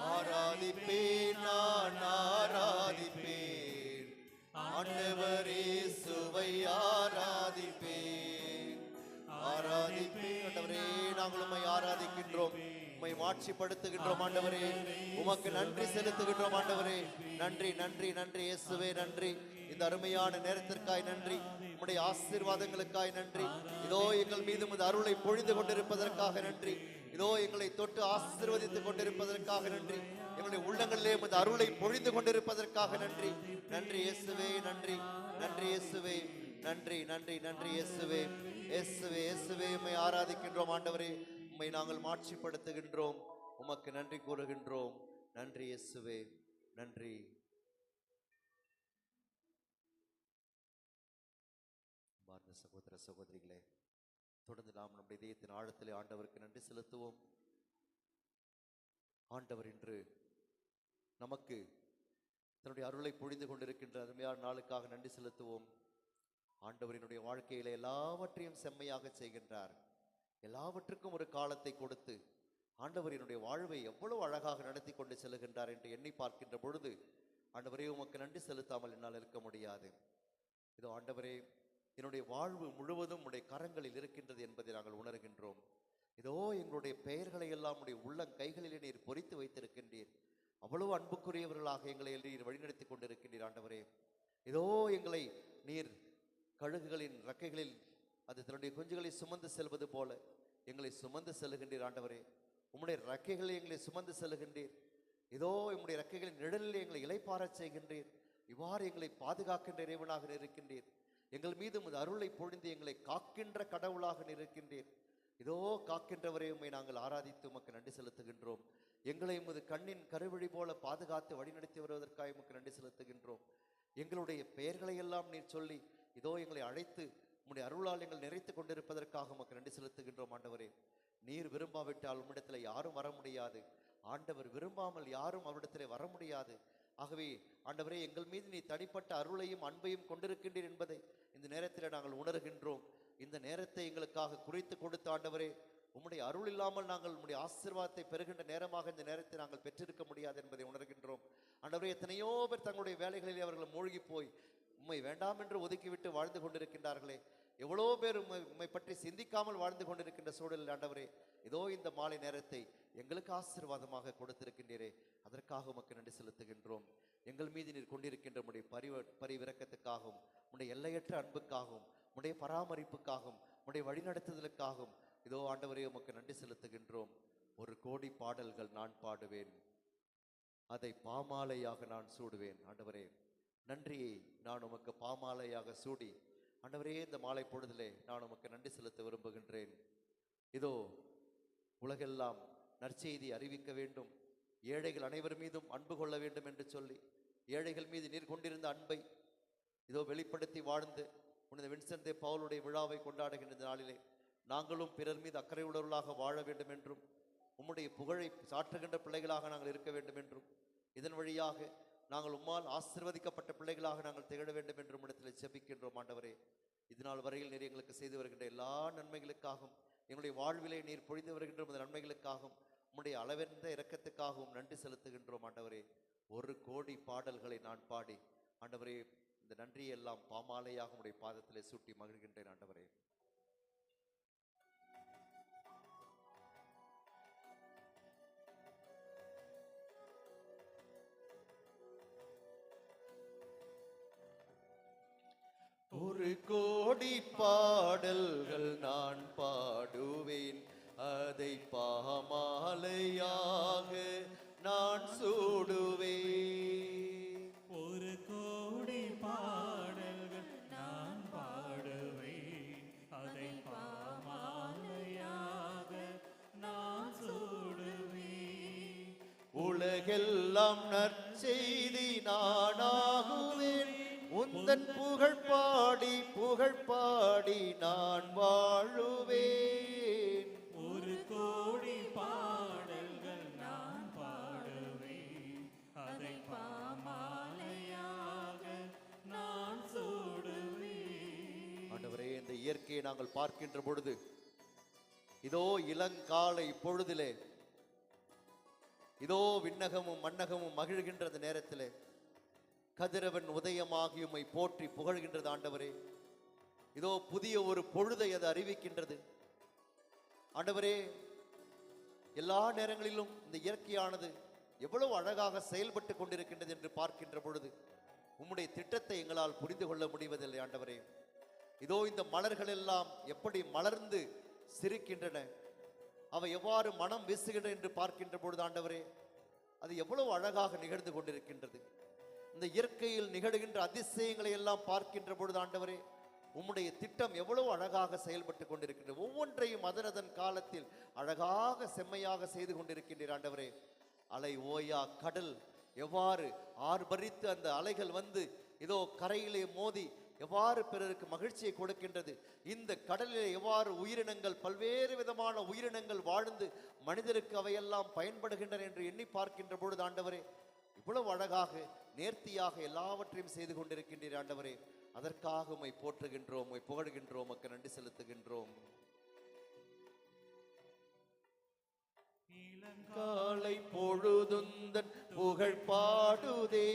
ஆராதிப்பேன், நான் ஆராதிப்பேன், உம்மை மாட்சிப்படுத்துகின்றோம் ஆண்டவரே. உமக்கு நன்றி செலுத்துகின்றோம் ஆண்டவரே. நன்றி நன்றி நன்றி இயேசுவே, நன்றி. இந்த அருமையான நேரத்திற்காய் நன்றி. உம்முடைய ஆசீர்வாதங்களுக்காய் நன்றி. இதோ எங்கள் மீது உமது அருளை பொழிந்து கொண்டிருப்பதற்காக நன்றி. இதோ எங்களை தொட்டு ஆசீர்வதித்துக் கொண்டிருப்பதற்காக நன்றி. எங்களுடைய உள்ளங்களிலே உமது அருளை பொழிந்து கொண்டிருப்பதற்காக நன்றி. நன்றி இயேசுவே, நன்றி நன்றி இயேசுவே, நன்றி நன்றி நன்றி இயேசுவே. இயேசுவே இயேசுவே உம்மை ஆராதிக்கின்றோம் ஆண்டவரே. உம்மை நாங்கள் மாட்சிப்படுத்துகின்றோம். உமக்கு நன்றி கூறுகின்றோம். நன்றி இயேசுவே, நன்றி. பார்ந்த சகோதர சகோதரிகளே, தொடர்ந்து நாம் நம்முடைய இதயத்தின் ஆழத்திலே ஆண்டவருக்கு நன்றி செலுத்துவோம். ஆண்டவர் இன்று நமக்கு தன்னுடைய அருளை பொழிந்து கொண்டிருக்கின்ற அருமையான நாளுக்காக நன்றி செலுத்துவோம். ஆண்டவரினுடைய வாழ்க்கையில எல்லாவற்றையும் செம்மையாக செய்கின்றார். எல்லாவற்றுக்கும் ஒரு காலத்தை கொடுத்து ஆண்டவரினுடைய வாழ்வை எவ்வளவு அழகாக நடத்தி கொண்டு செல்கின்றார் என்று எண்ணி பார்க்கின்ற பொழுது, ஆண்டவரே உமக்கு நன்றி செலுத்தாமல் என்னால் இருக்க முடியாது. இதோ ஆண்டவரே, என்னுடைய வாழ்வு முழுவதும் உடைய கரங்களில் இருக்கின்றது என்பதை நாங்கள் உணர்கின்றோம். இதோ எங்களுடைய பெயர்களை எல்லாம் உடைய உள்ளம் கைகளிலே நீர் பொறித்து வைத்திருக்கின்றீர். அவ்வளவு அன்புக்குரியவர்களாக எங்களை நீர் வழிநடத்தி கொண்டிருக்கின்றீர் ஆண்டவரே. இதோ எங்களை நீர் கழுகுகளின் ரெக்கைகளில் அது தன்னுடைய குஞ்சுகளை சுமந்து செல்வது போல எங்களை சுமந்து செல்லுகின்றீர் ஆண்டவரே. உம்முடைய ரெக்கைகளை எங்களை சுமந்து செல்லுகின்றீர். இதோ உம்முடைய ரெக்கைகளின் நிழலில் எங்களை இளைப்பாறச் செய்கின்றீர். இவ்வாறு எங்களை பாதுகாக்கின்ற இறைவனாக இருக்கின்றீர். எங்கள் மீது உமது அருளை பொழிந்து எங்களை காக்கின்ற கடவுளாக இருக்கின்றீர். இதோ காக்கின்றவரை உம்மை நாங்கள் ஆராதித்து உமக்கு நன்றி செலுத்துகின்றோம். எங்களை உமது கண்ணின் கருவழி போல பாதுகாத்து வழிநடத்தி வருவதற்காக உமக்கு நன்றி செலுத்துகின்றோம். எங்களுடைய பெயர்களை எல்லாம் நீர் சொல்லி இதோ எங்களை அழைத்து உம்முடைய அருளால் எங்கள் நிறைத்து கொண்டிருப்பதற்காக உமக்கு நன்றி செலுத்துகின்றோம் ஆண்டவரே. நீர் விரும்பாவிட்டால் உம்மிடத்தில் யாரும் வர முடியாது. ஆண்டவர் விரும்பாமல் யாரும் அவரிடத்திலே வர முடியாது. ஆகவே ஆண்டவரே, எங்கள் மீது நீ தனிப்பட்ட அருளையும் அன்பையும் கொண்டிருக்கின்றீர் என்பதை இந்த நேரத்தில் நாங்கள் உணர்கின்றோம். இந்த நேரத்தை எங்களுக்காக குறித்து கொடுத்த ஆண்டவரே, உம்முடைய அருள் இல்லாமல் நாங்கள் உம்முடைய ஆசீர்வாதத்தை பெறுகின்ற நேரமாக இந்த நேரத்தை நாங்கள் பெற்றிருக்க முடியாது என்பதை உணர்கின்றோம் ஆண்டவரே. எத்தனையோ பேர் தங்களுடைய வேலைகளில் அவர்கள் மூழ்கி போய் உம்மை வேண்டாம் என்று ஒதுக்கிவிட்டு வாழ்ந்து கொண்டிருக்கின்றார்களே. எவ்வளோ பேர் உம்மை பற்றி சிந்திக்காமல் வாழ்ந்து கொண்டிருக்கின்ற சூழலில் ஆண்டவரே, இதோ இந்த மாலை நேரத்தை எங்களுக்கு ஆசீர்வாதமாக கொடுத்திருக்கின்றீரே, அதற்காக உமக்கு நன்றி செலுத்துகின்றோம். எங்கள் மீது நீர் கொண்டிருக்கின்ற உம்முடைய பரிவிரக்கத்துக்காகவும் உம்முடைய எல்லையற்ற அன்புக்காகவும் உம்முடைய பராமரிப்புக்காகவும் உம்முடைய வழிநடத்துதலுக்காகவும் இதோ ஆண்டவரே உமக்கு நன்றி செலுத்துகின்றோம். 1,000,000 பாடல்கள் நான் பாடுவேன், அதை பாமாலையாக நான் சூடுவேன். ஆண்டவரே, நன்றியை நான் உமக்கு பாமாலையாக சூடி ஆண்டவரே இந்த மாலை பொழுதிலே நான் உமக்கு நன்றி செலுத்த விரும்புகின்றேன். இதோ உலகெல்லாம் நற்செய்தி அறிவிக்க வேண்டும், ஏழைகள் அனைவர் மீதும் அன்பு கொள்ள வேண்டும் என்று சொல்லி ஏழைகள் மீது நீர் கொண்டிருந்த அன்பை இதோ வெளிப்படுத்தி வாழ்ந்து புனித வின்சென்ட் தே பவுலுடைய விழாவை கொண்டாடுகின்ற நாளிலே நாங்களும் பிறர் மீது அக்கறை உள்ளவர்களாக வாழ வேண்டும் என்றும் உம்முடைய புகழை சாற்றுகின்ற பிள்ளைகளாக நாங்கள் இருக்க வேண்டும் என்றும் இதன் வழியாக நாங்கள் உம்மால் ஆசீர்வதிக்கப்பட்ட பிள்ளைகளாக நாங்கள் திகழ வேண்டும் என்றும் இடத்தில் செபிக்கின்றோம் ஆண்டவரே. இதனால் வரையில் நீர் எங்களுக்கு செய்து வருகின்ற எல்லா நன்மைகளுக்காகவும் எங்களுடைய வாழ்விலே நீர் பொழிந்து வருகின்ற இந்த நன்மைகளுக்காகவும் உம்முடைய அளவென்ற இரக்கத்துக்காகவும் நன்றி செலுத்துகின்றோம் ஆண்டவரே. 1,000,000 பாடல்களை நான் பாடி ஆண்டவரே இந்த நன்றியெல்லாம் பாமாலையாக உம்முடைய பாதத்திலே சூட்டி மகிழ்கின்றேன் ஆண்டவரே. ஒரு கோடி பாடல்கள் நான் பாடுவேன், அதை பாமாலையாக நான் சூடுவேன். 1,000,000 பாடல்கள் நான் பாடுவேன், அதை பாமாலையாக நான் சூடுவேன். உலகெல்லாம் நற்செய்தி நானாகுவேன், உந்தன் புகழ் பாடி நான் வாழுவேன். 1,000,000 பாடல்கள் நான் பாடுவேன், அதை பாமாலையாக நான் சூடுவேன். ஆண்டவரே, இந்த இயற்கையை நாங்கள் பார்க்கின்ற பொழுது இதோ இளங்காலை பொழுதிலே இதோ விண்ணகமும் மண்ணகமும் மகிழ்கின்ற அந்த நேரத்திலே கதிரவன் உதயமாகி உம்மை போற்றி புகழ்கின்றது ஆண்டவரே. இதோ புதிய ஒரு பொழுதை அது அறிவிக்கின்றது ஆண்டவரே. எல்லா நேரங்களிலும் இந்த இயற்கையானது எவ்வளவு அழகாக செயல்பட்டு கொண்டிருக்கின்றது என்று பார்க்கின்ற பொழுது உம்முடைய திட்டத்தை எங்களால் புரிந்து கொள்ள முடிவதில்லை ஆண்டவரே. இதோ இந்த மலர்கள் எல்லாம் எப்படி மலர்ந்து சிரிக்கின்றன, அவை எவ்வாறு மனம் வீசுகின்றன என்று பார்க்கின்ற பொழுது ஆண்டவரே, அது எவ்வளவு அழகாக நிகழ்ந்து கொண்டிருக்கின்றது. இந்த இயற்கையில் நிகழ்கின்ற அதிசயங்களை எல்லாம் பார்க்கின்ற பொழுது ஆண்டவரே, உம்முடைய திட்டம் எவ்வளவு அழகாக செயல்பட்டு கொண்டிருக்கின்றது. ஒவ்வொன்றையும் அதன் காலத்தில் அழகாக செம்மையாக செய்து கொண்டிருக்கின்றீர் ஆண்டவரே. அலை ஓயா கடல் எவ்வாறு ஆர்ப்பரித்து அந்த அலைகள் வந்து இதோ கரையிலே மோதி எவ்வாறு பிறருக்கு மகிழ்ச்சியை கொடுக்கின்றது. இந்த கடலிலே எவ்வாறு உயிரினங்கள், பல்வேறு விதமான உயிரினங்கள் வாழ்ந்து மனிதருக்கு அவையெல்லாம் பயன்படுகின்றன என்று எண்ணி பார்க்கின்ற பொழுது ஆண்டவரே, இவ்வளவு அழகாக நேர்த்தியாக எல்லாவற்றையும் செய்து கொண்டிருக்கின்றீர் ஆண்டவரே. அதற்காக உம்மை போற்றுகின்றோம், உம்மை புகழ்கின்றோம், உமக்கு நன்றி செலுத்துகின்றோம். காலை பொழுதுந்தன் புகழ் பாடுதே,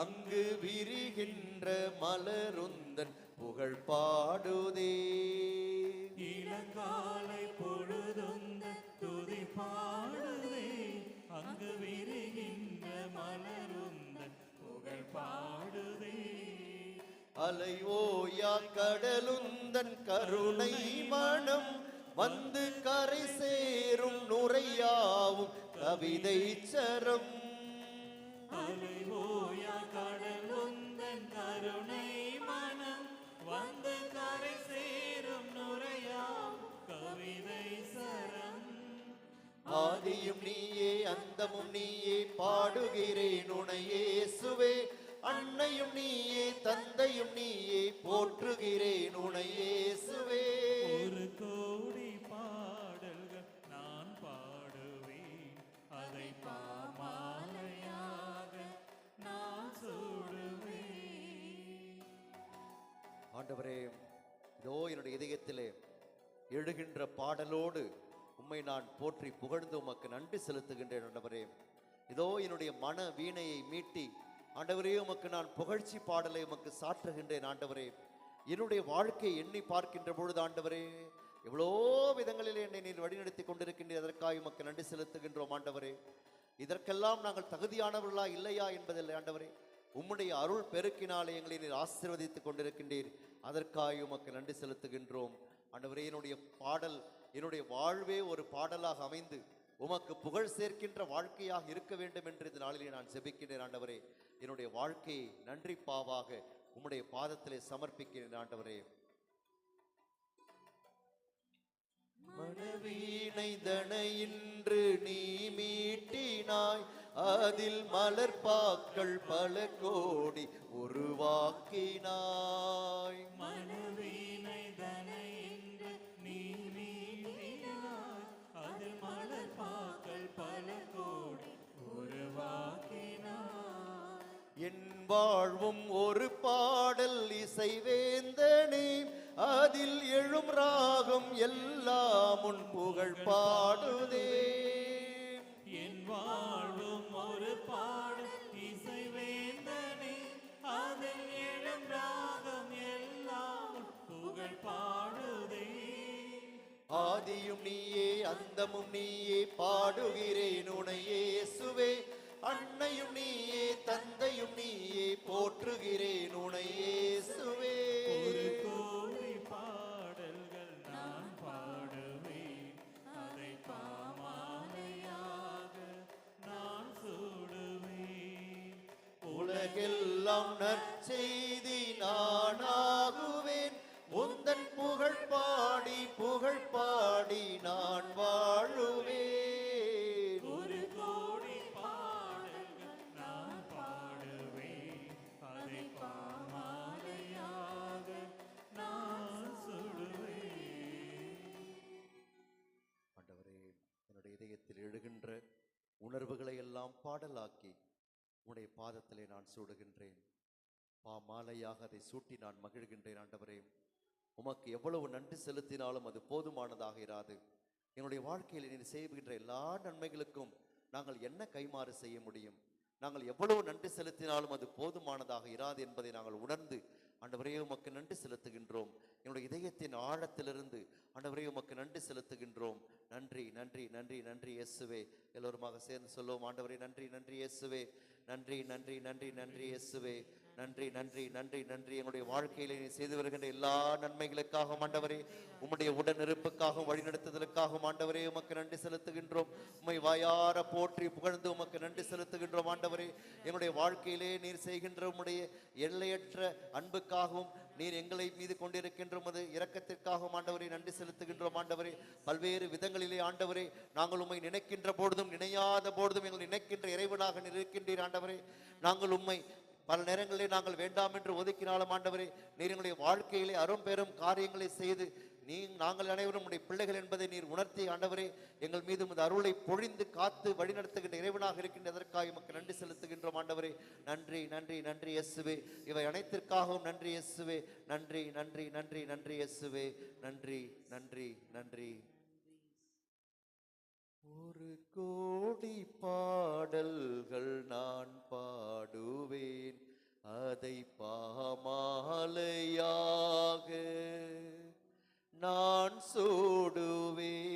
அங்கு விரிகின்ற மலருந்தன் புகழ் பாடுதே. இளங்காலை பொழுதுந்த துதி பாடுதே, அங்கு விரிகின்ற மலருந்த புகழ் பாடுதே. அலை ஓயா கடலுந்தன் கருணை மனம் வந்து கரை சேரும் நுரையாவும் கவிதை சரம். அலை ஓயா கடல் உந்தன் கருணை மனம் வந்து கரை சேரும் நுரையாம் கவிதை சரம். ஆதியும் நீயே அந்தமும் நீயே பாடுகிறேன் உனையேசுவே. அன்னையும் நீயே தந்தையும் நீயே போற்றுகிறேன் உனையேசுவே. ஒரு கோடி பாடல்கள் நான் பாடுவேன், அதை பாமாலையாக நான் சூடுவேன். ஆண்டவரே, இதோ என்னுடைய இதயத்திலே எழுகின்ற பாடலோடு உம்மை நான் போற்றி புகழ்ந்து உமக்கு நன்றி செலுத்துகின்றேன் ஆண்டவரே. இதோ என்னுடைய மன வீணையை மீட்டி ஆண்டவரே உமக்கு நான் புகழ்ச்சி பாடலை உமக்கு சாற்றுகின்றேன் ஆண்டவரே. என்னுடைய வாழ்க்கையை எண்ணி பார்க்கின்ற பொழுது ஆண்டவரே, எவ்வளோ விதங்களில் என்னை நீர் வழிநடத்தி கொண்டிருக்கின்ற அதற்காக உமக்கு நன்றி செலுத்துகின்றோம் ஆண்டவரே. இதற்கெல்லாம் நாங்கள் தகுதியானவர்களா இல்லையா என்பதில்லை ஆண்டவரே. உம்முடைய அருள் பெருக்கினாலே எங்களை நீர் ஆசீர்வதித்துக் கொண்டிருக்கின்றீர், அதற்காக உமக்கு நன்றி செலுத்துகின்றோம் ஆண்டவரே. என்னுடைய பாடல், என்னுடைய வாழ்வே ஒரு பாடலாக அமைந்து உமக்கு புகழ் சேர்க்கின்ற வாழ்க்கையாக இருக்க வேண்டும் என்று இந்த நாளிலே நான் செபிக்கின்றேன் ஆண்டவரே. என்னுடைய வாழ்க்கையை நன்றி பாவாக உம்முடைய பாதத்திலே சமர்ப்பிக்கிறேன் ஆண்டவரே. மனவீணை தனை இன்று நீ மீட்டினாய், அதில் மலர்பாக்கள் பல கோடி உருவாக்கினாய். மனவீணை தனை இன்று நீ மீட்டினாய், அதில் மலர்பாக்கள் பல கோடி உருவாக்கினாய். என் வாழ்வும் ஒரு பாடல் இசைவேந்தனே, அதில் எழும் ராகம் எல்லாம் உன் புகழ் பாடுதே. என் வாழ்வும் ஒரு பாடல் இசைவேந்தனே, அதில் எழும் ராகம் எல்லாம் புகழ் பாடுதே. ஆதியும் நீயே அந்தமும் நீயே பாடுகிறேன் உனையேசுவே. அன்னையும் நீயே தந்தையும் நீயே போற்றுகிறேன் உனையேசுவே. ஒரு கோடி பாடல்கள் நான் பாடுவேன், அதை பாமாலையாக நான் சூடுவேன். உலகெல்லாம் நற்செய்தி நானாகுவேன், உந்தன் புகழ் பாடி புகழ் பாடி நான் வாழுவேன். ஒரு கோடி பாடல்கள் நான் பாடுவேன், அதை பாமாலையாக நான் சுடுவேன். ஆண்டவரே, என்னுடைய இதயத்தில் எழுகின்ற உணர்வுகளை எல்லாம் பாடலாக்கி உம்முடைய பாதத்திலே நான் சூடுகின்றேன். மாலையாக அதை சூட்டி நான் மகிழ்கின்றேன் ஆண்டவரே. உமக்கு எவ்வளவு நன்றி செலுத்தினாலும் அது போதுமானதாக இராது. என்னுடைய வாழ்க்கையில் நீர் செய்கின்ற எல்லா நன்மைகளுக்கும் நாங்கள் என்ன கைமாறு செய்ய முடியும்? நாங்கள் எவ்வளவு நன்றி செலுத்தினாலும் அது போதுமானதாக இராது என்பதை நாங்கள் உணர்ந்து ஆண்டவரே உமக்கு நன்றி செலுத்துகின்றோம். என்னுடைய இதயத்தின் ஆழத்திலிருந்து ஆண்டவரே உமக்கு நன்றி செலுத்துகின்றோம். நன்றி நன்றி நன்றி நன்றி இயேசுவே. எல்லோருமாக சேர்ந்து சொல்லுவோம். ஆண்டவரே நன்றி நன்றி இயேசுவே, நன்றி நன்றி நன்றி நன்றி இயேசுவே, நன்றி நன்றி நன்றி நன்றி. எங்களுடைய வாழ்க்கையிலே நீ செய்து வருகின்ற எல்லா நன்மைகளுக்காகவும் ஆண்டவரே, உம்முடைய உடனிருப்புக்காகவும் வழிநடத்துதலுக்காகவும் ஆண்டவரே உமக்கு நன்றி செலுத்துகின்றோம். உம்மை வாயார போற்றி புகழ்ந்து உமக்கு நன்றி செலுத்துகின்றோம். ஆண்டவரே, எங்களுடைய வாழ்க்கையிலே நீர் செய்கின்ற உம்முடைய எல்லையற்ற அன்புக்காகவும் நீர் எங்களை மீது கொண்டிருக்கின்ற உமது இரக்கத்திற்காகவும் ஆண்டவரே நன்றி செலுத்துகின்றோம். ஆண்டவரே, பல்வேறு விதங்களிலே ஆண்டவரே நாங்கள் உம்மை நினைக்கின்ற பொழுதும் நினையாத பொழுதும் எங்களை நினைக்கின்ற இறைவனாக நீர் இருக்கின்றீர். ஆண்டவரே, நாங்கள் உம்மை பல நேரங்களிலே நாங்கள் வேண்டாம் என்று ஒதுக்கினாலும் ஆண்டவரே, நீர் எங்களுடைய வாழ்க்கையிலே அரும்பெரும் காரியங்களை செய்து நாங்கள் அனைவரும் உடைய பிள்ளைகள் என்பதை நீர் உணர்த்தி ஆண்டவரே எங்கள் மீது உமது அருளை பொழிந்து காத்து வழிநடத்துகின்ற இறைவனாக இருக்கின்றதற்காக எமக்கு நன்றி செலுத்துகின்றோம். ஆண்டவரே, நன்றி நன்றி நன்றி இயேசுவே. இவை அனைத்திற்காகவும் நன்றி இயேசுவே. நன்றி நன்றி நன்றி நன்றி இயேசுவே. நன்றி நன்றி நன்றி. ஒரு கோடி பாடல்கள் நான் பாடுவேன், அதை பாமாலையாக நான் சூடுவேன்.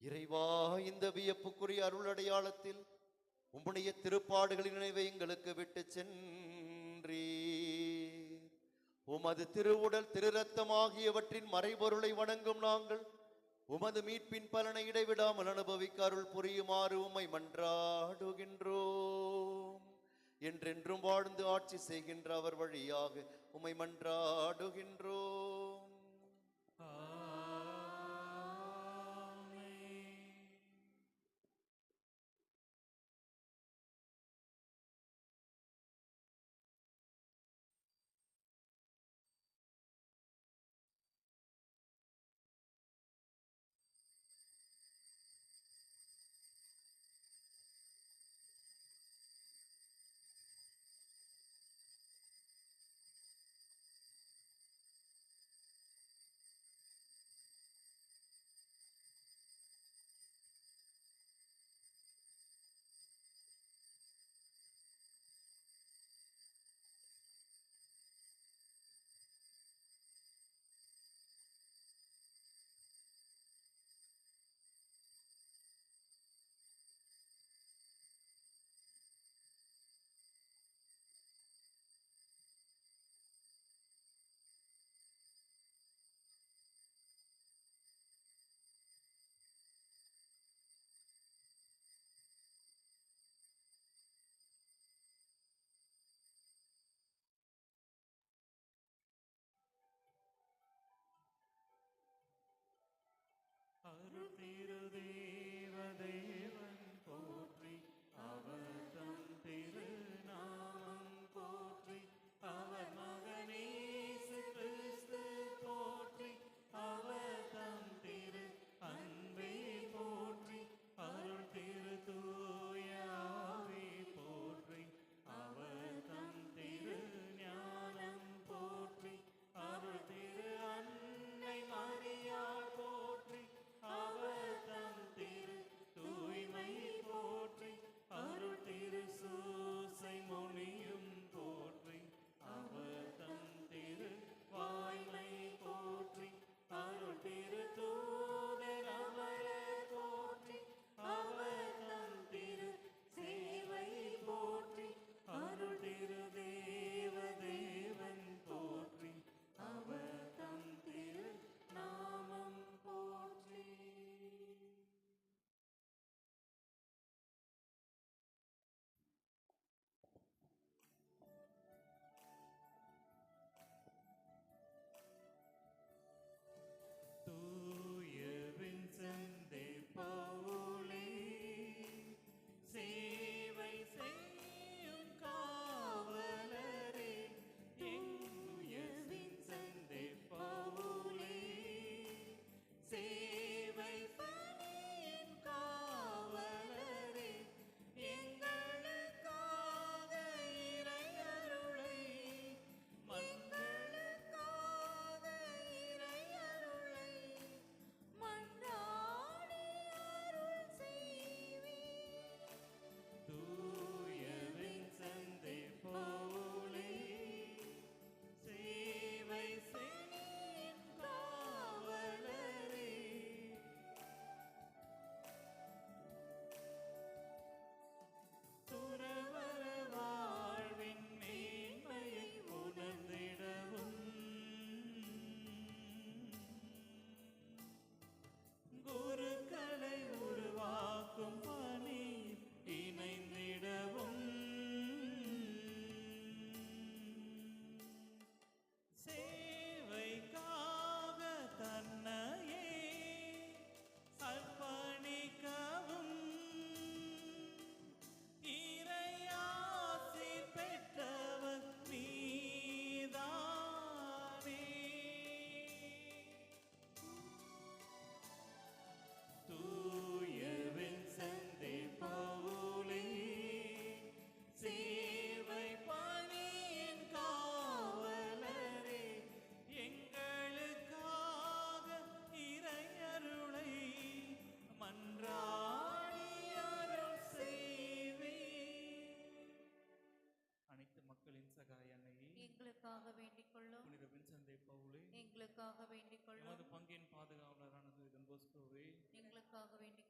இறைவா, இந்த வியப்புக்குரிய அருள் அடையாளத்தில் உம்முடைய திருப்பாடுகளின் நினைவை எங்களுக்கு விட்டு சென்றீ. உமது திருவுடல் திரு ரத்தம் ஆகியவற்றின் மறைபொருளை வணங்கும் நாங்கள் உமது மீட்பின் பலனை இடைவிடாமல் அனுபவிக்க அருள் புரியுமாறு உம்மை மன்றாடுகின்றோம். என்றென்றும் வாழ்ந்து ஆட்சி செய்கின்ற அவர் வழியாக உம்மை மன்றாடுகின்றோம். தேவதேவன் போற்றி, அவர் தம் திருநாமம் போற்றி, அவர் மகன் இயேசு கிறிஸ்து போற்றி, அவர் தம் திரு அன்பே போற்றி, அருள் திரு தூய ஆவி போற்றி, அவர் தம் திரு ஞானம் போற்றி, அருள் திரு அன்னை மரியாள் போற்றி, அவர் தம் திரு தூய்மை போற்றி, அருள் திரு சூசை முனியும் போற்றி, அவர் தம் திரு வாய்மை போற்றி, அருள் திரு தூதர் அமரர் போற்றி, அவர் தம் திரு சேவை போற்றி, அருள் திரு தேவதேவன் போற்றி, அவர் தம் திரு நாமம் போற்றி. தூய வின்சென்ட் பவுலே, சேவை செய்யும் காவலரே, எங்குய வின்சென்ட் பவுலே, சேவை பணியின் காவலரே, எங்களுக்காக இறையருளை எங்களுக்காக இறையருளை மன்றாடி அருள் செய்வீர். தூய வின்சென்ட் பவுலே, சேவை செய்யும் காவலரே, துறவற வாழ்வின் மேன்மையை உணர்ந்திடவும், குருக்களை உருவாக்கும் பணி இணைந்திடவும், சேவைக்காக தன்னையே அர்ப்பணிக்கவும், இறையாசி பெற்றவர் நீதானே. தூய வின்சென்ட் பவுலே, சேவை பணியின் காவலரே, எங்களுக்காக இறையருளை மன்றாடி அருள் செய்வீர். அனைத்து மக்களின் சகாய அன்னையே, எங்களுக்காக வேண்டிக் கொள்ளும். புனித வின்சென்ட் பவுலே, எங்களுக்காக வேண்டிக் கொள்ளும். எமது பங்கின் பாதுகாவலரானது டொன் போஸ்கோவே, எங்களுக்காக வேண்டிக்